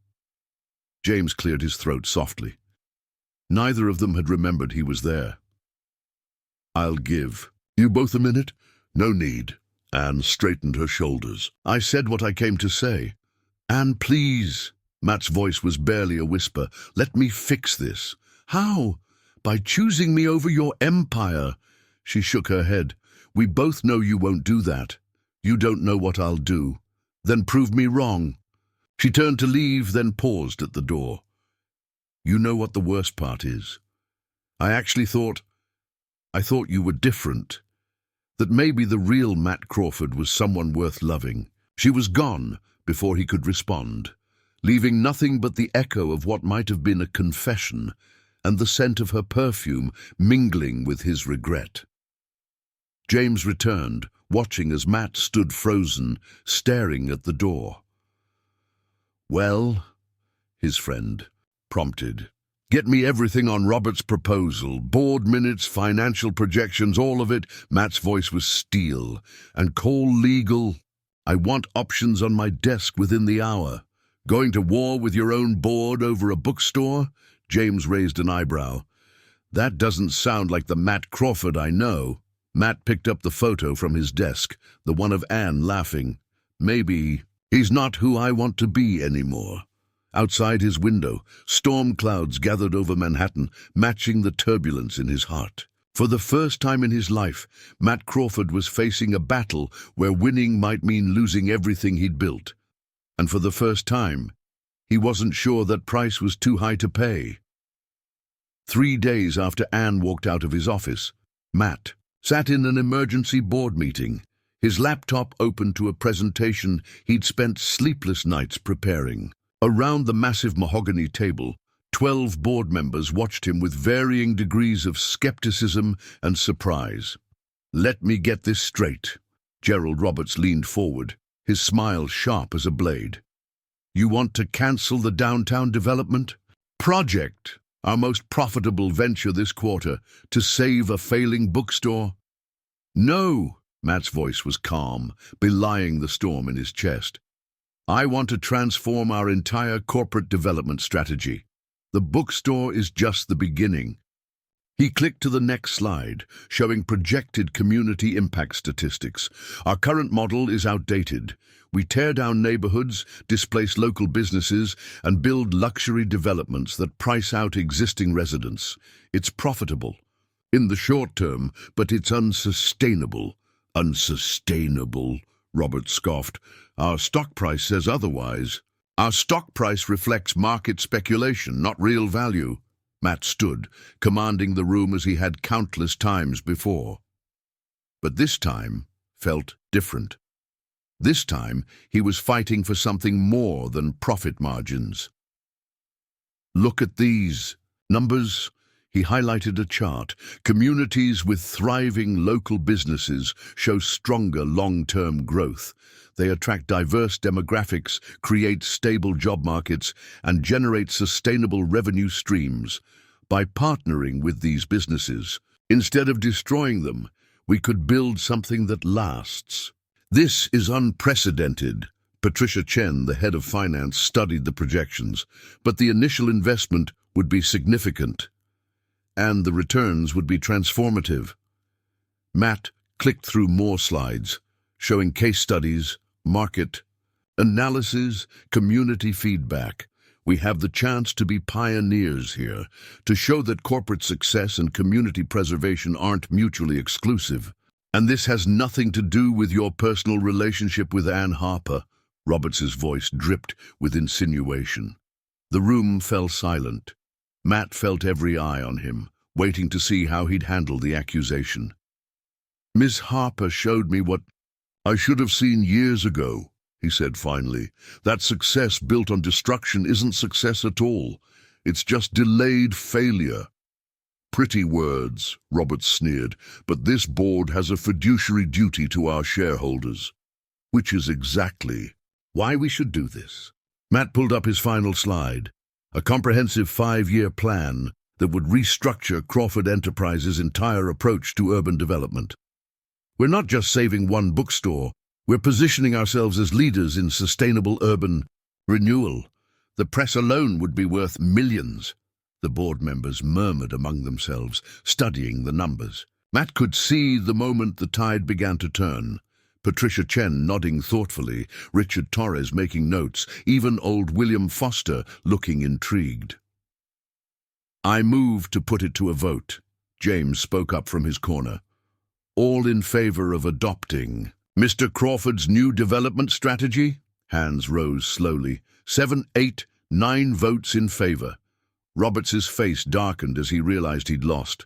James cleared his throat softly. Neither of them had remembered he was there. "I'll give you both a minute." "No need." Anne straightened her shoulders. "I said what I came to say." "Anne, please." Matt's voice was barely a whisper. "Let me fix this." "How?" "By choosing me over your empire." She shook her head. "We both know you won't do that. You don't know what I'll do. Then prove me wrong." She turned to leave, then paused at the door. "You know what the worst part is? I thought you were different. That maybe the real Matt Crawford was someone worth loving." She was gone before he could respond, leaving nothing but the echo of what might have been a confession and the scent of her perfume mingling with his regret. James returned, watching as Matt stood frozen, staring at the door. "Well," his friend prompted. "Get me everything on Robert's proposal, board minutes, financial projections, all of it." Matt's voice was steel. "And call legal. I want options on my desk within the hour." "Going to war with your own board over a bookstore?" James raised an eyebrow. "That doesn't sound like the Matt Crawford I know." Matt picked up the photo from his desk, the one of Anne laughing. "Maybe he's not who I want to be anymore." Outside his window, storm clouds gathered over Manhattan, matching the turbulence in his heart. For the first time in his life, Matt Crawford was facing a battle where winning might mean losing everything he'd built. And for the first time, he wasn't sure that price was too high to pay. 3 days after Anne walked out of his office, Matt sat in an emergency board meeting, his laptop open to a presentation he'd spent sleepless nights preparing. Around the massive mahogany table, 12 board members watched him with varying degrees of skepticism and surprise. "Let me get this straight." Gerald Roberts leaned forward, his smile sharp as a blade. "You want to cancel the downtown development project, our most profitable venture this quarter, to save a failing bookstore?" "No," Matt's voice was calm, belying the storm in his chest. "I want to transform our entire corporate development strategy. The bookstore is just the beginning." He clicked to the next slide, showing projected community impact statistics. "Our current model is outdated. We tear down neighborhoods, displace local businesses, and build luxury developments that price out existing residents. It's profitable in the short term, but it's unsustainable." "Unsustainable," Robert scoffed. "Our stock price says otherwise." "Our stock price reflects market speculation, not real value." Matt stood, commanding the room as he had countless times before. But this time felt different. This time he was fighting for something more than profit margins. "Look at these numbers." He highlighted a chart. "Communities with thriving local businesses show stronger long-term growth. They attract diverse demographics, create stable job markets, and generate sustainable revenue streams. By partnering with these businesses, instead of destroying them, we could build something that lasts." "This is unprecedented." Patricia Chen, the head of finance, studied the projections, but the initial investment would be significant, and the returns would be transformative. Matt clicked through more slides, showing case studies, market analysis, community feedback. "We have the chance to be pioneers here, to show that corporate success and community preservation aren't mutually exclusive. And this has nothing to do with your personal relationship with Anne Harper." Roberts's voice dripped with insinuation. The room fell silent. Matt felt every eye on him, waiting to see how he'd handle the accusation. "Miss Harper showed me what I should have seen years ago," he said finally. "That success built on destruction isn't success at all. It's just delayed failure." Pretty words, Roberts sneered, but this board has a fiduciary duty to our shareholders, which is exactly why we should do this. Matt pulled up his final slide, a comprehensive 5-year plan that would restructure Crawford Enterprises' entire approach to urban development. We're not just saving one bookstore, we're positioning ourselves as leaders in sustainable urban renewal. The press alone would be worth millions. The board members murmured among themselves, studying the numbers. Matt could see the moment the tide began to turn. Patricia Chen nodding thoughtfully, Richard Torres making notes, even old William Foster looking intrigued. I move to put it to a vote. James spoke up from his corner. All in favor of adopting Mr. Crawford's new development strategy? Hands rose slowly. 7, 8, 9 votes in favor. Roberts's face darkened as he realized he'd lost.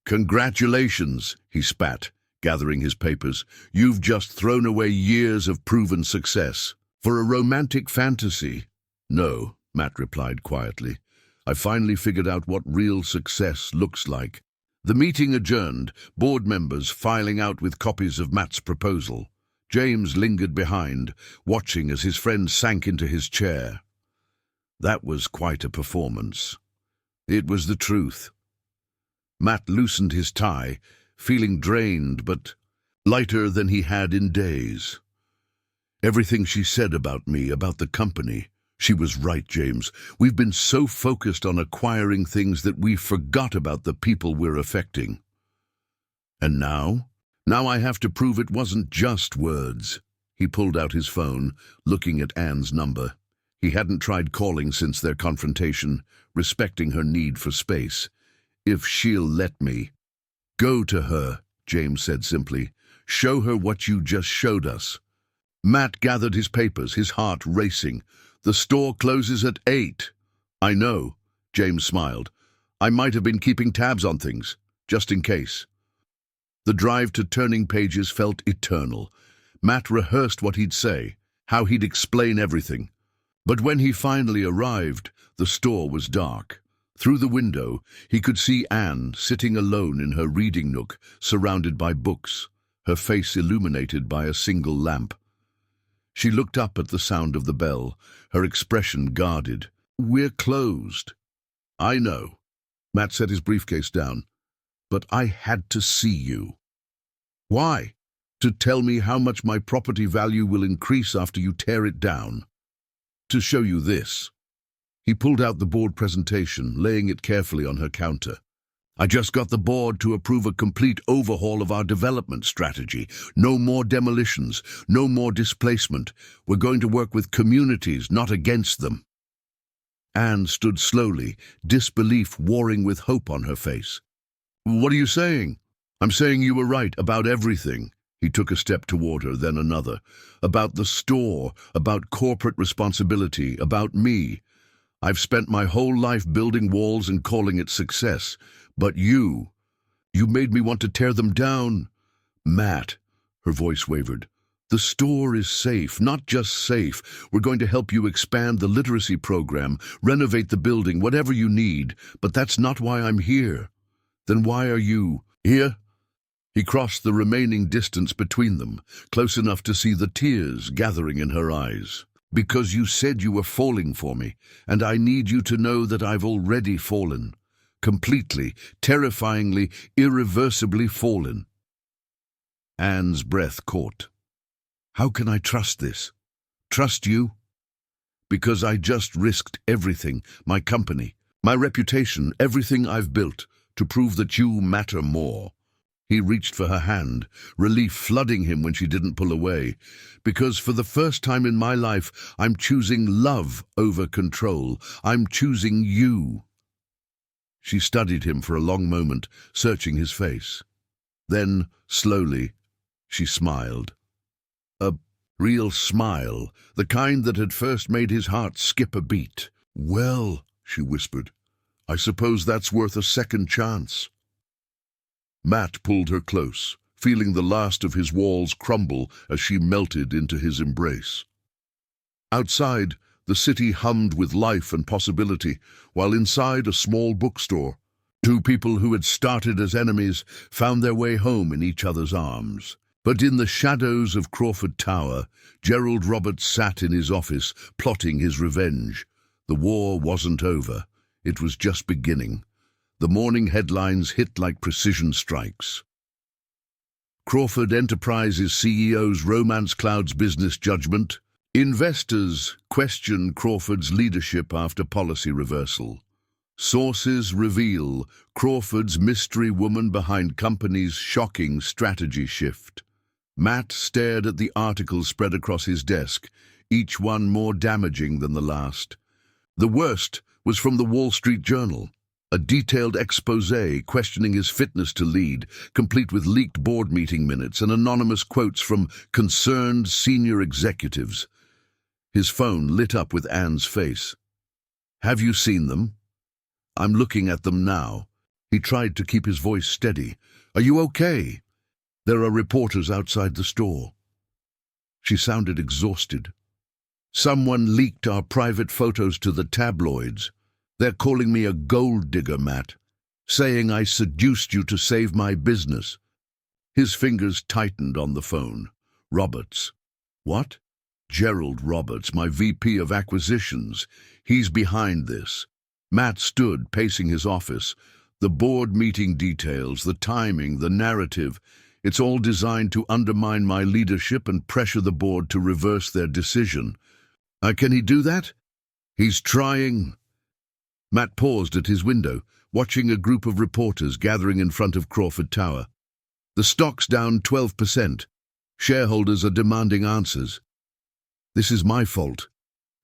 Congratulations, he spat, gathering his papers. You've just thrown away years of proven success. For a romantic fantasy? No, Matt replied quietly. I finally figured out what real success looks like. The meeting adjourned, board members filing out with copies of Matt's proposal. James lingered behind, watching as his friend sank into his chair. That was quite a performance. It was the truth. Matt loosened his tie, feeling drained but lighter than he had in days. Everything she said about me, about the company, she was right, James. We've been so focused on acquiring things that we forgot about the people we're affecting. And now? Now I have to prove it wasn't just words. He pulled out his phone, looking at Anne's number. He hadn't tried calling since their confrontation, respecting her need for space. If she'll let me. Go to her, James said simply. Show her what you just showed us. Matt gathered his papers, his heart racing. The store closes at 8. I know, James smiled. I might have been keeping tabs on things, just in case. The drive to Turning Pages felt eternal. Matt rehearsed what he'd say, how he'd explain everything. But when he finally arrived, the store was dark. Through the window, he could see Anne sitting alone in her reading nook, surrounded by books, her face illuminated by a single lamp. She looked up at the sound of the bell, her expression guarded. We're closed. I know. Matt set his briefcase down. But I had to see you. Why? To tell me how much my property value will increase after you tear it down. To show you this. He pulled out the board presentation, laying it carefully on her counter. I just got the board to approve a complete overhaul of our development strategy. No more demolitions, no more displacement. We're going to work with communities, not against them. Anne stood slowly, disbelief warring with hope on her face. What are you saying? I'm saying you were right about everything. He took a step toward her, then another. About the store, about corporate responsibility, about me. I've spent my whole life building walls and calling it success. But you made me want to tear them down. Matt, her voice wavered. The store is safe, not just safe. We're going to help you expand the literacy program, renovate the building, whatever you need. But that's not why I'm here. Then why are you here? He crossed the remaining distance between them, close enough to see the tears gathering in her eyes. Because you said you were falling for me, and I need you to know that I've already fallen. Completely, terrifyingly, irreversibly fallen. Anne's breath caught. How can I trust this? Trust you? Because I just risked everything, my company, my reputation, everything I've built, to prove that you matter more. He reached for her hand, relief flooding him when she didn't pull away. Because for the first time in my life, I'm choosing love over control. I'm choosing you. She studied him for a long moment, searching his face. Then, slowly, she smiled. A real smile, the kind that had first made his heart skip a beat. Well, she whispered, I suppose that's worth a second chance. Matt pulled her close, feeling the last of his walls crumble as she melted into his embrace. Outside, the city hummed with life and possibility, while inside a small bookstore, Two people who had started as enemies found their way home in each other's arms. But in the shadows of Crawford Tower, Gerald Roberts sat in his office, plotting his revenge. The war wasn't over. It was just beginning. The morning headlines hit like precision strikes. Crawford Enterprises CEO's romance clouds business judgment. Investors question Crawford's leadership after policy reversal. Sources reveal Crawford's mystery woman behind company's shocking strategy shift. Matt stared at the articles spread across his desk, each one more damaging than the last. The worst was from the Wall Street Journal, a detailed exposé questioning his fitness to lead, complete with leaked board meeting minutes and anonymous quotes from concerned senior executives. His phone lit up with Anne's face. "Have you seen them?" "I'm looking at them now." He tried to keep his voice steady. "Are you okay?" "There are reporters outside the store." She sounded exhausted. "Someone leaked our private photos to the tabloids. They're calling me a gold digger, Matt, saying I seduced you to save my business." His fingers tightened on the phone. "Roberts." "What?" "Gerald Roberts, my VP of acquisitions. He's behind this." Matt stood, pacing his office. The board meeting details, the timing, the narrative. It's all designed to undermine my leadership and pressure the board to reverse their decision. Can he do that?" "He's trying." Matt paused at his window, watching a group of reporters gathering in front of Crawford Tower. "The stock's down 12%. Shareholders are demanding answers." "This is my fault."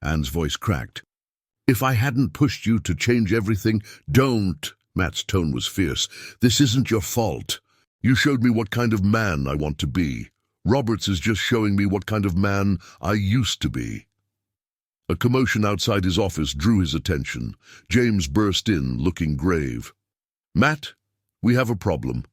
Anne's voice cracked. "If I hadn't pushed you to change everything—" "Don't!" Matt's tone was fierce. "This isn't your fault. You showed me what kind of man I want to be. Roberts is just showing me what kind of man I used to be." A commotion outside his office drew his attention. James burst in, looking grave. "Matt, we have a problem.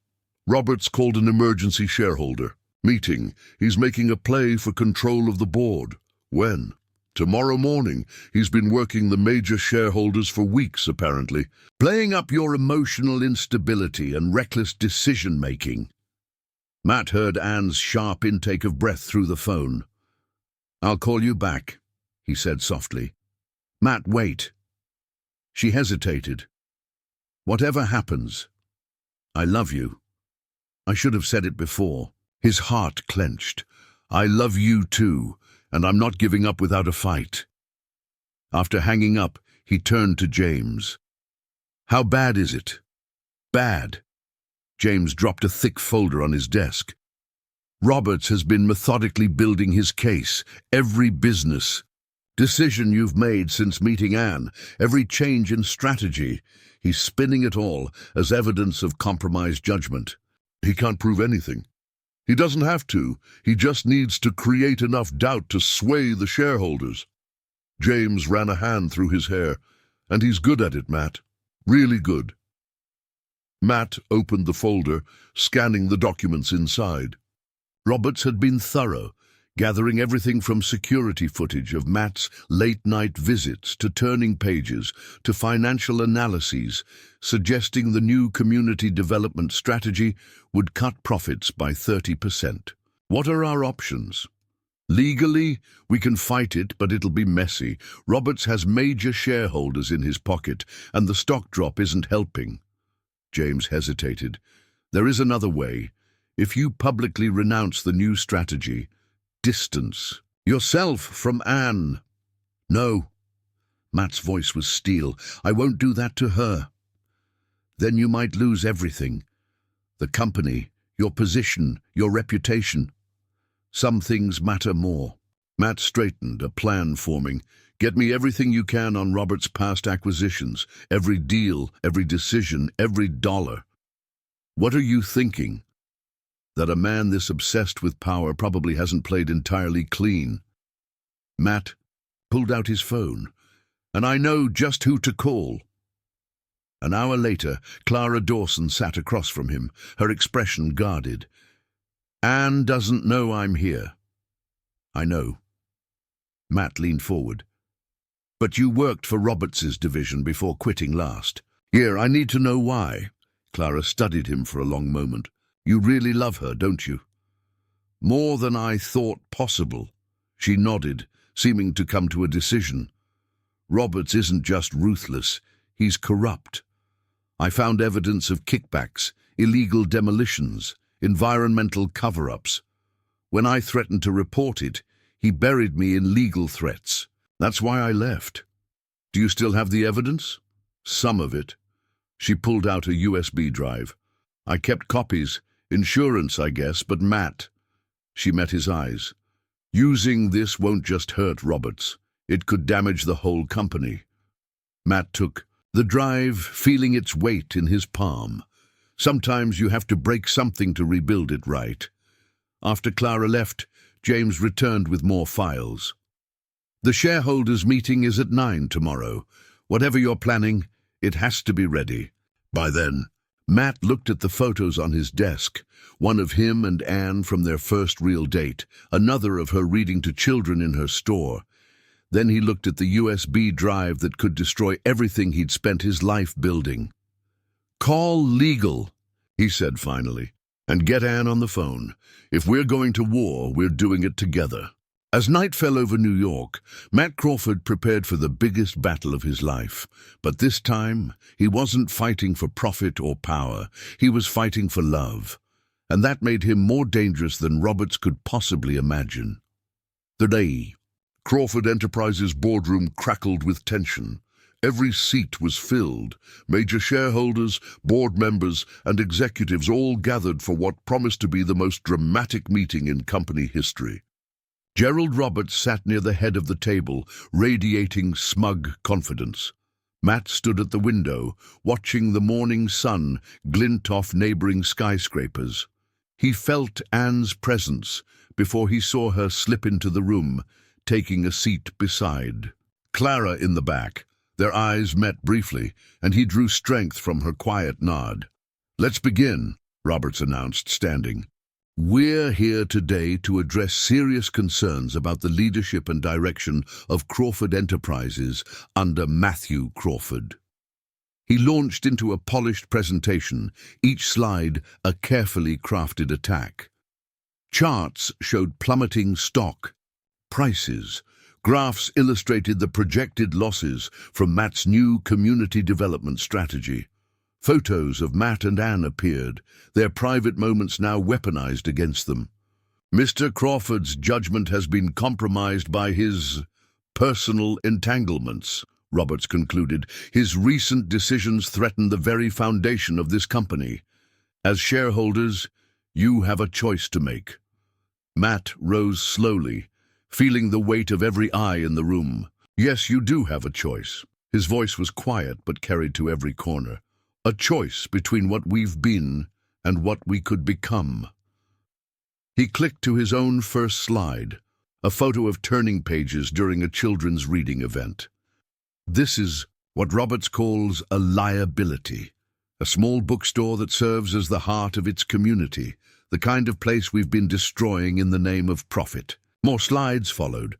Roberts called an emergency shareholder meeting. He's making a play for control of the board." "When?" "Tomorrow morning. He's been working the major shareholders for weeks, apparently. Playing up your emotional instability and reckless decision-making." Matt heard Anne's sharp intake of breath through the phone. "I'll call you back," he said softly. "Matt, wait." She hesitated. "Whatever happens, I love you." I should have said it before. His heart clenched. "I love you too, and I'm not giving up without a fight." After hanging up, he turned to James. "How bad is it?" "Bad." James dropped a thick folder on his desk. "Roberts has been methodically building his case. Every business decision you've made since meeting Anne, every change in strategy, he's spinning it all as evidence of compromised judgment." "He can't prove anything." "He doesn't have to. He just needs to create enough doubt to sway the shareholders." James ran a hand through his hair. "And he's good at it, Matt. Really good." Matt opened the folder, scanning the documents inside. Roberts had been thorough, gathering everything from security footage of Matt's late-night visits to turning pages to financial analyses, suggesting the new community development strategy would cut profits by 30%. "What are our options?" "Legally, we can fight it, but it'll be messy. Roberts has major shareholders in his pocket, and the stock drop isn't helping." James hesitated. "There is another way. If you publicly renounce the new strategy, distance yourself from Anne." "No." Matt's voice was steel. "I won't do that to her." "Then you might lose everything. The company, your position, your reputation. Some things matter more." Matt straightened, a plan forming. "Get me everything you can on Robert's past acquisitions. Every deal, every decision, every dollar." "What are you thinking?" "That a man this obsessed with power probably hasn't played entirely clean." Matt pulled out his phone. "And I know just who to call." An hour later, Clara Dawson sat across from him, her expression guarded. "Anne doesn't know I'm here." "I know." Matt leaned forward. "But you worked for Roberts's division before quitting last." Here, I need to know why. Clara studied him for a long moment. You really love her, don't you? More than I thought possible. She nodded, seeming to come to a decision. Roberts isn't just ruthless, he's corrupt. I found evidence of kickbacks, illegal demolitions, environmental cover-ups. When I threatened to report it, he buried me in legal threats. That's why I left. Do you still have the evidence? Some of it. She pulled out a USB drive. I kept copies. Insurance, I guess, but Matt. She met his eyes. Using this won't just hurt Roberts. It could damage the whole company. Matt took the drive, feeling its weight in his palm. Sometimes you have to break something to rebuild it right. After Clara left, James returned with more files. The shareholders' meeting is at 9 tomorrow. Whatever you're planning, it has to be ready. By then, Matt looked at the photos on his desk, one of him and Anne from their first real date, another of her reading to children in her store. Then he looked at the USB drive that could destroy everything he'd spent his life building. Call legal, he said finally, and get Anne on the phone. If we're going to war, we're doing it together. As night fell over New York, Matt Crawford prepared for the biggest battle of his life. But this time, he wasn't fighting for profit or power. He was fighting for love. And that made him more dangerous than Roberts could possibly imagine. The day, Crawford Enterprises' boardroom crackled with tension. Every seat was filled. Major shareholders, board members, and executives all gathered for what promised to be the most dramatic meeting in company history. Gerald Roberts sat near the head of the table, radiating smug confidence. Matt stood at the window, watching the morning sun glint off neighboring skyscrapers. He felt Anne's presence before he saw her slip into the room, taking a seat beside Clara in the back. Their eyes met briefly, and he drew strength from her quiet nod. "Let's begin," Roberts announced, standing. "We're here today to address serious concerns about the leadership and direction of Crawford Enterprises under Matthew Crawford." He launched into a polished presentation, each slide a carefully crafted attack. Charts showed plummeting stock prices. Graphs illustrated the projected losses from Matt's new community development strategy. Photos of Matt and Anne appeared, their private moments now weaponized against them. Mr. Crawford's judgment has been compromised by his personal entanglements, Roberts concluded. His recent decisions threaten the very foundation of this company. As shareholders, you have a choice to make. Matt rose slowly, feeling the weight of every eye in the room. Yes, you do have a choice. His voice was quiet but carried to every corner. A choice between what we've been and what we could become. He clicked to his own first slide, a photo of turning pages during a children's reading event. This is what Roberts calls a liability, a small bookstore that serves as the heart of its community, the kind of place we've been destroying in the name of profit. More slides followed.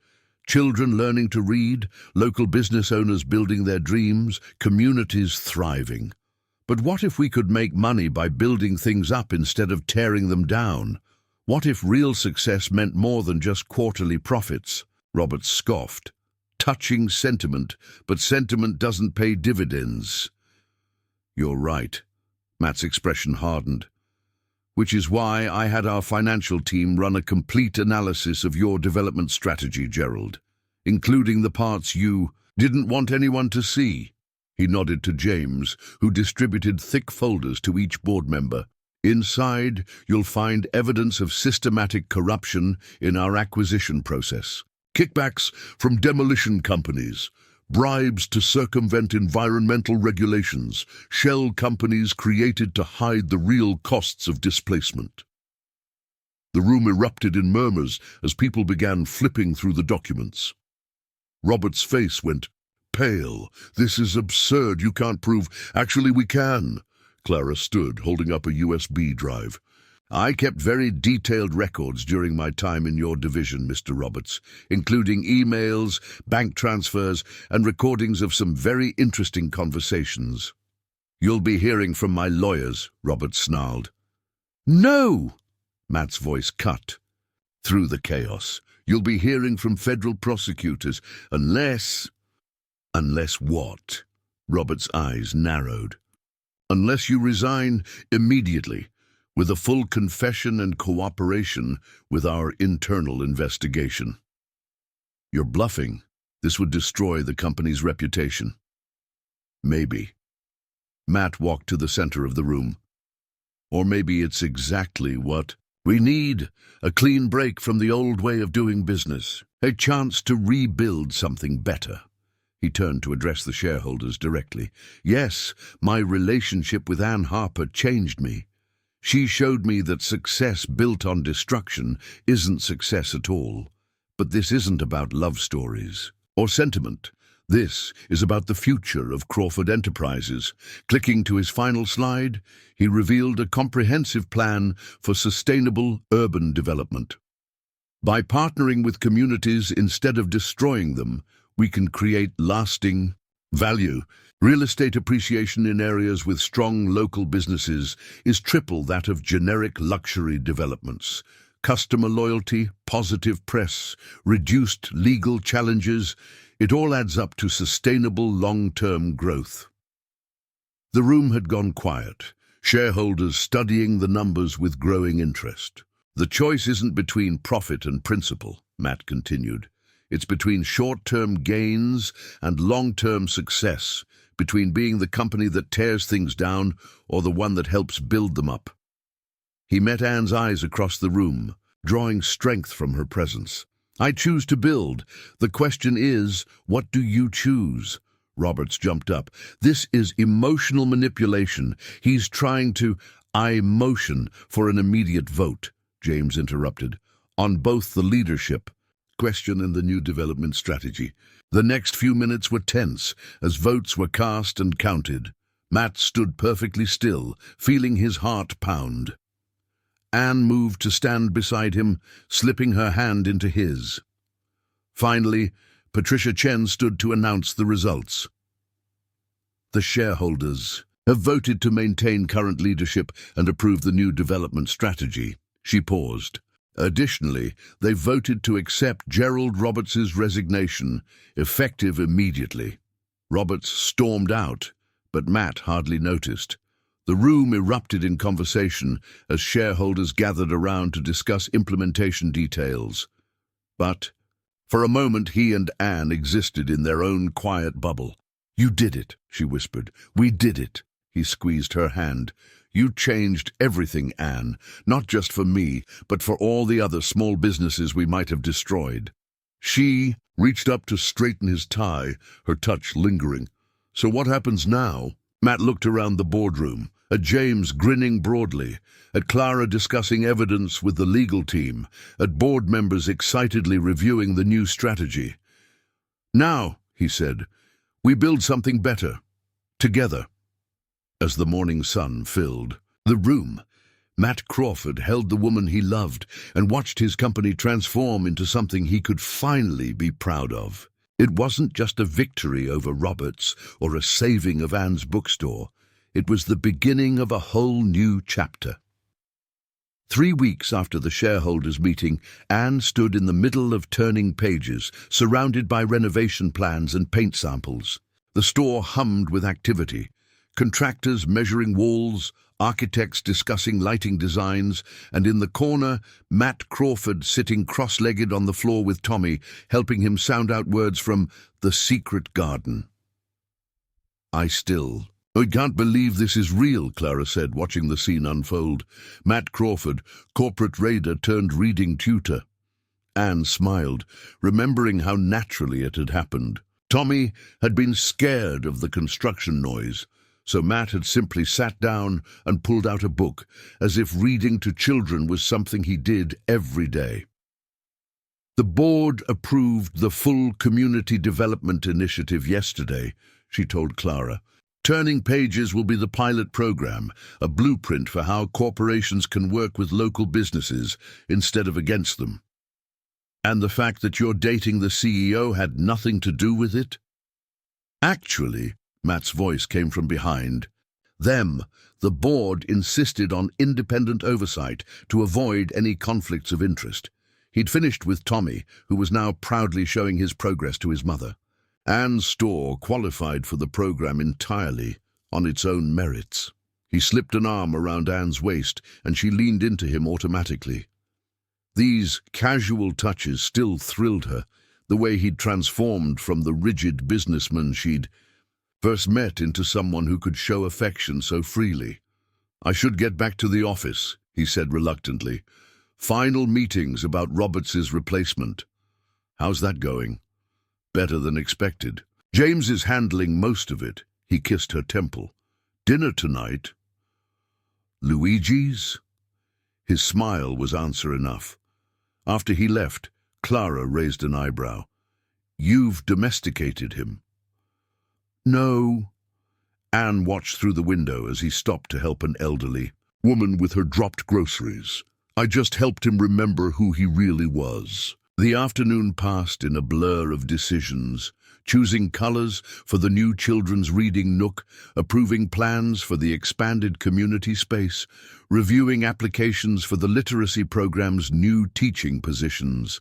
Children learning to read, local business owners building their dreams, communities thriving. But what if we could make money by building things up instead of tearing them down? What if real success meant more than just quarterly profits? Roberts scoffed. Touching sentiment, but sentiment doesn't pay dividends. You're right. Matt's expression hardened. Which is why I had our financial team run a complete analysis of your development strategy, Gerald, including the parts you didn't want anyone to see. He nodded to James, who distributed thick folders to each board member. Inside, you'll find evidence of systematic corruption in our acquisition process. Kickbacks from demolition companies, bribes to circumvent environmental regulations, shell companies created to hide the real costs of displacement. The room erupted in murmurs as people began flipping through the documents. Robert's face went pale. "This is absurd. You can't prove—" "Actually, we can." Clara stood, holding up a USB drive. "I kept very detailed records during my time in your division, Mr. Roberts, including emails, bank transfers, and recordings of some very interesting conversations." You'll be hearing from my lawyers, Robert snarled. No! Matt's voice cut through the chaos. You'll be hearing from federal prosecutors, unless... Unless what? Robert's eyes narrowed. Unless you resign immediately, with a full confession and cooperation with our internal investigation. You're bluffing. This would destroy the company's reputation. Maybe. Matt walked to the center of the room. Or maybe it's exactly what we need, a clean break from the old way of doing business, a chance to rebuild something better. He turned to address the shareholders directly. Yes, my relationship with Ann Harper changed me. She showed me that success built on destruction isn't success at all. But this isn't about love stories or sentiment. This is about the future of Crawford Enterprises. Clicking to his final slide, he revealed a comprehensive plan for sustainable urban development. By partnering with communities instead of destroying them, we can create lasting value. Real estate appreciation in areas with strong local businesses is triple that of generic luxury developments. Customer loyalty, positive press, reduced legal challenges, it all adds up to sustainable long-term growth. The room had gone quiet, shareholders studying the numbers with growing interest. The choice isn't between profit and principle, Matt continued. It's between short-term gains and long-term success, between being the company that tears things down or the one that helps build them up. He met Anne's eyes across the room, drawing strength from her presence. I choose to build. The question is, what do you choose? Roberts jumped up. This is emotional manipulation. He's trying to motion for an immediate vote, James interrupted, on both the leadership question and the new development strategy. The next few minutes were tense as votes were cast and counted. Matt stood perfectly still, feeling his heart pound. Anne moved to stand beside him, slipping her hand into his. Finally, Patricia Chen stood to announce the results. The shareholders have voted to maintain current leadership and approve the new development strategy. She paused. Additionally, they voted to accept Gerald Roberts' resignation, effective immediately. Roberts stormed out, but Matt hardly noticed. The room erupted in conversation as shareholders gathered around to discuss implementation details. But, for a moment, he and Anne existed in their own quiet bubble. You did it, she whispered. We did it. He squeezed her hand. You changed everything, Anne, not just for me, but for all the other small businesses we might have destroyed. She reached up to straighten his tie, her touch lingering. So what happens now? Matt looked around the boardroom, at James grinning broadly, at Clara discussing evidence with the legal team, at board members excitedly reviewing the new strategy. Now, he said, we build something better, together. As the morning sun filled the room, Matt Crawford held the woman he loved and watched his company transform into something he could finally be proud of. It wasn't just a victory over Roberts or a saving of Anne's bookstore. It was the beginning of a whole new chapter. 3 weeks after the shareholders' meeting, Anne stood in the middle of turning pages, surrounded by renovation plans and paint samples. The store hummed with activity. Contractors measuring walls, architects discussing lighting designs, and in the corner, Matt Crawford sitting cross-legged on the floor with Tommy, helping him sound out words from The Secret Garden. I can't believe this is real, Clara said, watching the scene unfold. Matt Crawford, corporate raider turned reading tutor. Anne smiled, remembering how naturally it had happened. Tommy had been scared of the construction noise, so Matt had simply sat down and pulled out a book, as if reading to children was something he did every day. The board approved the full community development initiative yesterday, she told Clara. Turning Pages will be the pilot program, a blueprint for how corporations can work with local businesses instead of against them. And the fact that you're dating the CEO had nothing to do with it? Actually, Matt's voice came from behind. Them, the board insisted on independent oversight to avoid any conflicts of interest. He'd finished with Tommy, who was now proudly showing his progress to his mother. Anne's store qualified for the program entirely on its own merits. He slipped an arm around Anne's waist, and she leaned into him automatically. These casual touches still thrilled her, the way he'd transformed from the rigid businessman she'd first met into someone who could show affection so freely. "I should get back to the office," he said reluctantly. "Final meetings about Roberts's replacement." "How's that going?" "Better than expected. James is handling most of it." He kissed her temple. "Dinner tonight?" "Luigi's?" His smile was answer enough. After he left, Clara raised an eyebrow. "You've domesticated him." "No." Anne watched through the window as he stopped to help an elderly woman with her dropped groceries. "I just helped him remember who he really was." The afternoon passed in a blur of decisions, choosing colors for the new children's reading nook, approving plans for the expanded community space, reviewing applications for the literacy program's new teaching positions.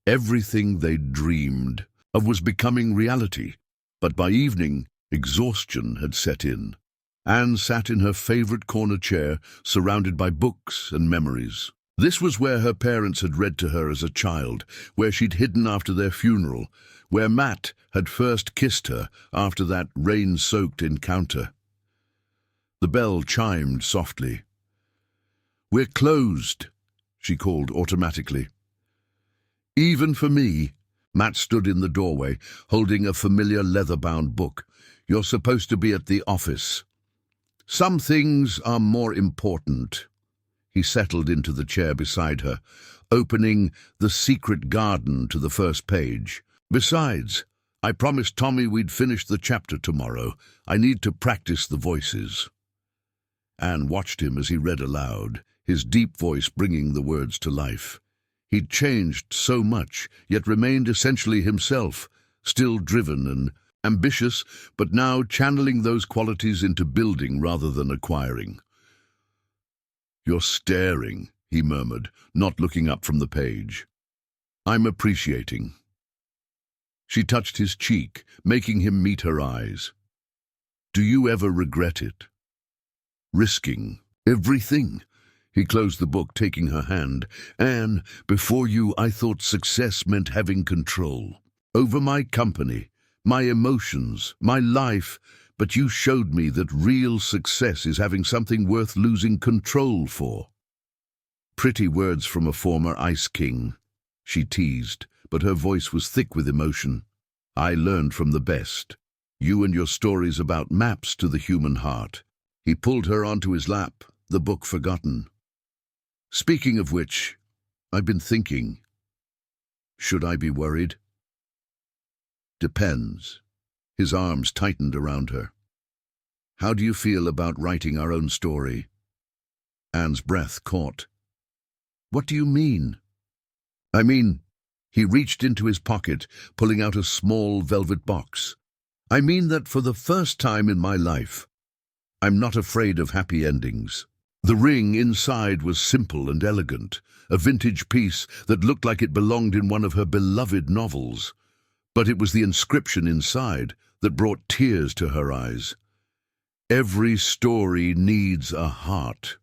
Everything they dreamed of was becoming reality, but by evening, exhaustion had set in. Anne sat in her favorite corner chair, surrounded by books and memories. This was where her parents had read to her as a child, where she'd hidden after their funeral, where Matt had first kissed her after that rain-soaked encounter. The bell chimed softly. "We're closed," she called automatically. "Even for me." Matt stood in the doorway, holding a familiar leather-bound book. "You're supposed to be at the office." "Some things are more important." He settled into the chair beside her, opening The Secret Garden to the first page. "Besides, I promised Tommy we'd finish the chapter tomorrow. I need to practice the voices." Anne watched him as he read aloud, his deep voice bringing the words to life. He'd changed so much, yet remained essentially himself, still driven and ambitious, but now channeling those qualities into building rather than acquiring. "You're staring," he murmured, not looking up from the page. "I'm appreciating." She touched his cheek, making him meet her eyes. "Do you ever regret it? Risking everything?" He closed the book, taking her hand. "Anne, before you, I thought success meant having control over my company, my emotions, my life, but you showed me that real success is having something worth losing control for." "Pretty words from a former ice king," she teased, but her voice was thick with emotion. "I learned from the best. You and your stories about maps to the human heart." He pulled her onto his lap, the book forgotten. "Speaking of which, I've been thinking. Should I be worried?" "Depends." His arms tightened around her. "How do you feel about writing our own story?" Anne's breath caught. "What do you mean?" "I mean," he reached into his pocket, pulling out a small velvet box. "I mean that for the first time in my life, I'm not afraid of happy endings." The ring inside was simple and elegant, a vintage piece that looked like it belonged in one of her beloved novels. But it was the inscription inside that brought tears to her eyes. "Every story needs a heart."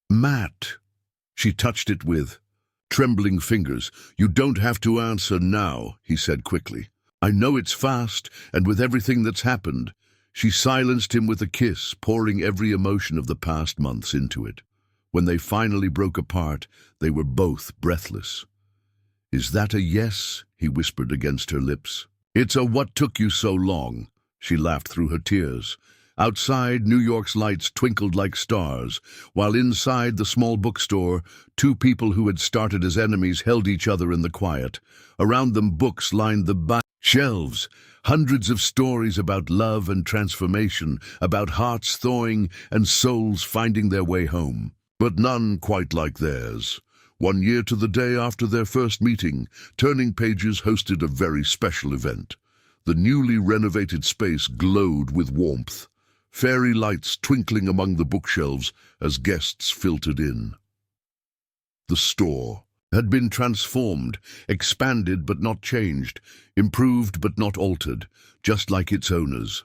"Matt," she touched it with trembling fingers. "You don't have to answer now," he said quickly. "I know it's fast, and with everything that's happened." She silenced him with a kiss, pouring every emotion of the past months into it. When they finally broke apart, they were both breathless. "Is that a yes?" he whispered against her lips. "It's a what took you so long?" She laughed through her tears. Outside, New York's lights twinkled like stars, while inside the small bookstore, two people who had started as enemies held each other in the quiet. Around them, books lined the shelves, hundreds of stories about love and transformation, about hearts thawing and souls finding their way home. But none quite like theirs. 1 year to the day after their first meeting, Turning Pages hosted a very special event. The newly renovated space glowed with warmth. fairy lights twinkling among the bookshelves as guests filtered in. The store had been transformed, expanded but not changed, improved but not altered, just like its owners.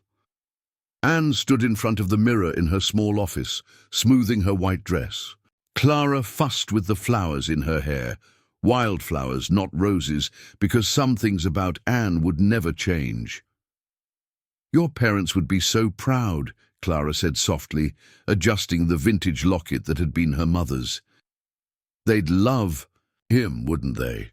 Anne stood in front of the mirror in her small office, smoothing her white dress. Clara fussed with the flowers in her hair, wildflowers, not roses, because some things about Anne would never change. "Your parents would be so proud," Clara said softly, adjusting the vintage locket that had been her mother's. "They'd love him, wouldn't they?"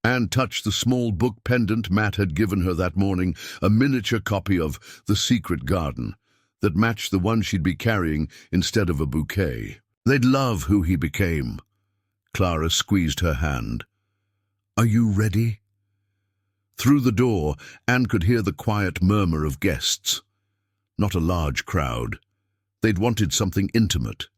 Anne touched the small book pendant Matt had given her that morning, a miniature copy of The Secret Garden that matched the one she'd be carrying instead of a bouquet. "They'd love who he became." Clara squeezed her hand. "Are you ready?" Through the door, Anne could hear the quiet murmur of guests. Not a large crowd. They'd wanted something intimate.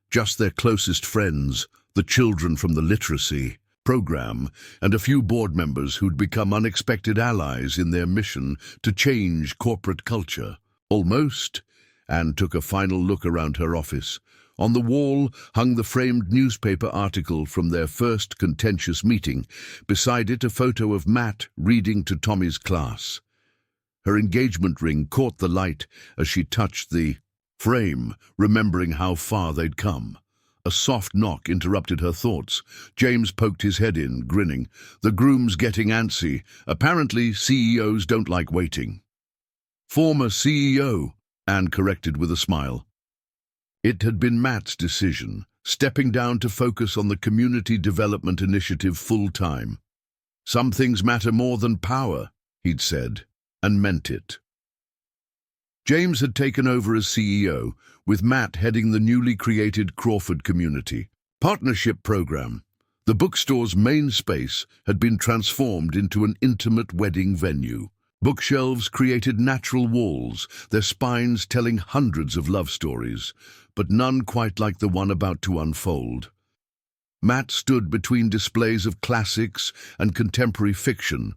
Just their closest friends, the children from the literacy program, and a few board members who'd become unexpected allies in their mission to change corporate culture. Almost. Anne took a final look around her office. On the wall hung the framed newspaper article from their first contentious meeting. Beside it, a photo of Matt reading to Tommy's class. Her engagement ring caught the light as she touched the frame, remembering how far they'd come. A soft knock interrupted her thoughts. James poked his head in, grinning. "The groom's getting antsy. Apparently, CEOs don't like waiting." "Former CEO," Anne corrected with a smile. It had been Matt's decision, stepping down to focus on the Community Development Initiative full-time. "Some things matter more than power," he'd said, and meant it. James had taken over as CEO, with Matt heading the newly created Crawford Community Partnership Program. The bookstore's main space had been transformed into an intimate wedding venue. Bookshelves created natural walls, their spines telling hundreds of love stories, but none quite like the one about to unfold. Matt stood between displays of classics and contemporary fiction,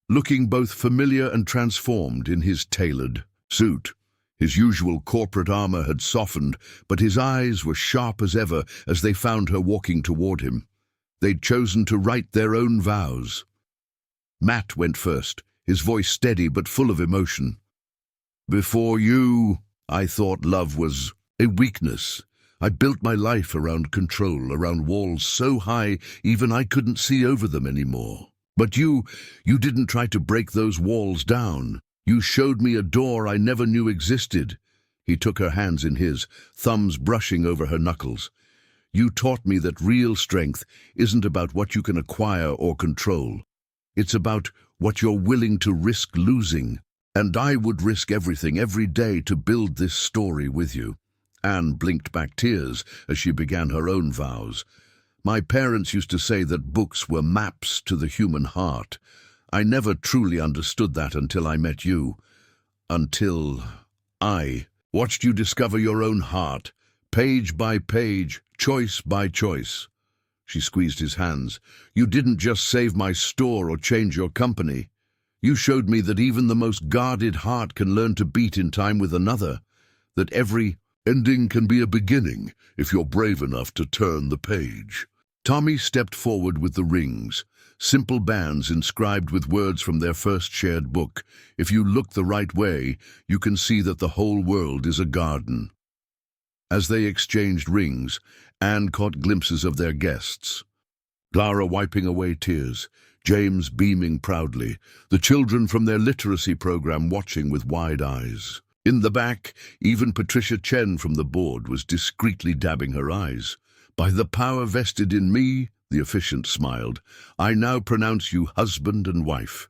looking both familiar and transformed in his tailored suit. His usual corporate armor had softened, but his eyes were sharp as ever as they found her walking toward him. They'd chosen to write their own vows. Matt went first, his voice steady but full of emotion. "Before you, I thought love was a weakness. I built my life around control, around walls so high even I couldn't see over them anymore. But you didn't try to break those walls down. You showed me a door I never knew existed." He took her hands in his, thumbs brushing over her knuckles. "You taught me that real strength isn't about what you can acquire or control. It's about what you're willing to risk losing. And I would risk everything every day to build this story with you." Anne blinked back tears as she began her own vows. "My parents used to say that books were maps to the human heart. I never truly understood that until I met you. Until I watched you discover your own heart, page by page, choice by choice." She squeezed his hands. "You didn't just save my store or change your company. You showed me that even the most guarded heart can learn to beat in time with another, that every ending can be a beginning if you're brave enough to turn the page." Tommy stepped forward with the rings, simple bands inscribed with words from their first shared book. "If you look the right way, you can see that the whole world is a garden." As they exchanged rings, Anne caught glimpses of their guests. Clara wiping away tears, James beaming proudly, the children from their literacy program watching with wide eyes. In the back, even Patricia Chen from the board was discreetly dabbing her eyes. "By the power vested in me," the officiant smiled, "I now pronounce you husband and wife."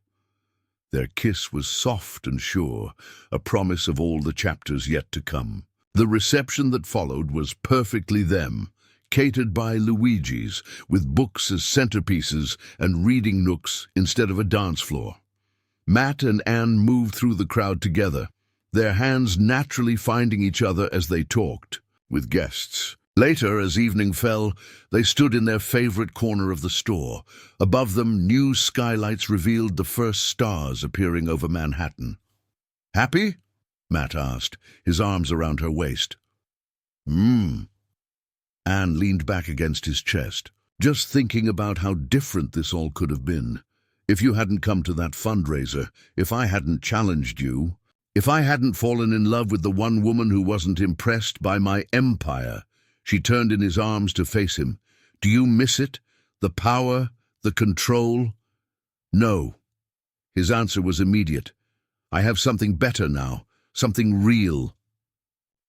Their kiss was soft and sure, a promise of all the chapters yet to come. The reception that followed was perfectly them, catered by Luigi's, with books as centerpieces and reading nooks instead of a dance floor. Matt and Anne moved through the crowd together, their hands naturally finding each other as they talked with guests. Later, as evening fell, they stood in their favorite corner of the store. Above them, new skylights revealed the first stars appearing over Manhattan. "Happy?" Matt asked, his arms around her waist. Anne leaned back against his chest, just thinking about how different this all could have been. If you hadn't come to that fundraiser, if I hadn't challenged you, if I hadn't fallen in love with the one woman who wasn't impressed by my empire. She turned in his arms to face him. Do you miss it? The power, the control? No. His answer was immediate. I have something better now, something real.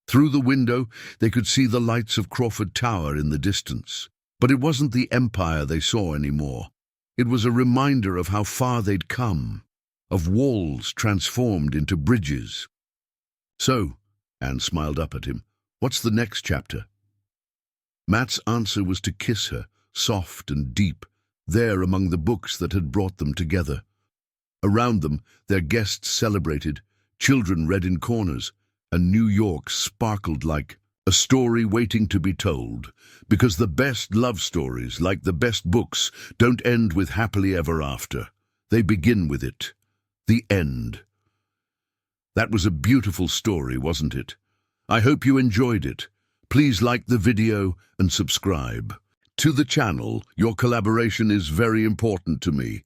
Through the window, they could see the lights of Crawford Tower in the distance. But it wasn't the empire they saw anymore. It was a reminder of how far they'd come, of walls transformed into bridges. So, Anne smiled up at him, what's the next chapter? Matt's answer was to kiss her, soft and deep, there among the books that had brought them together. Around them, their guests celebrated, children read in corners, and New York sparkled like a story waiting to be told, because the best love stories, like the best books, don't end with happily ever after. They begin with it. The end. That was a beautiful story, wasn't it? I hope you enjoyed it. Please like the video and subscribe to the channel. Your collaboration is very important to me.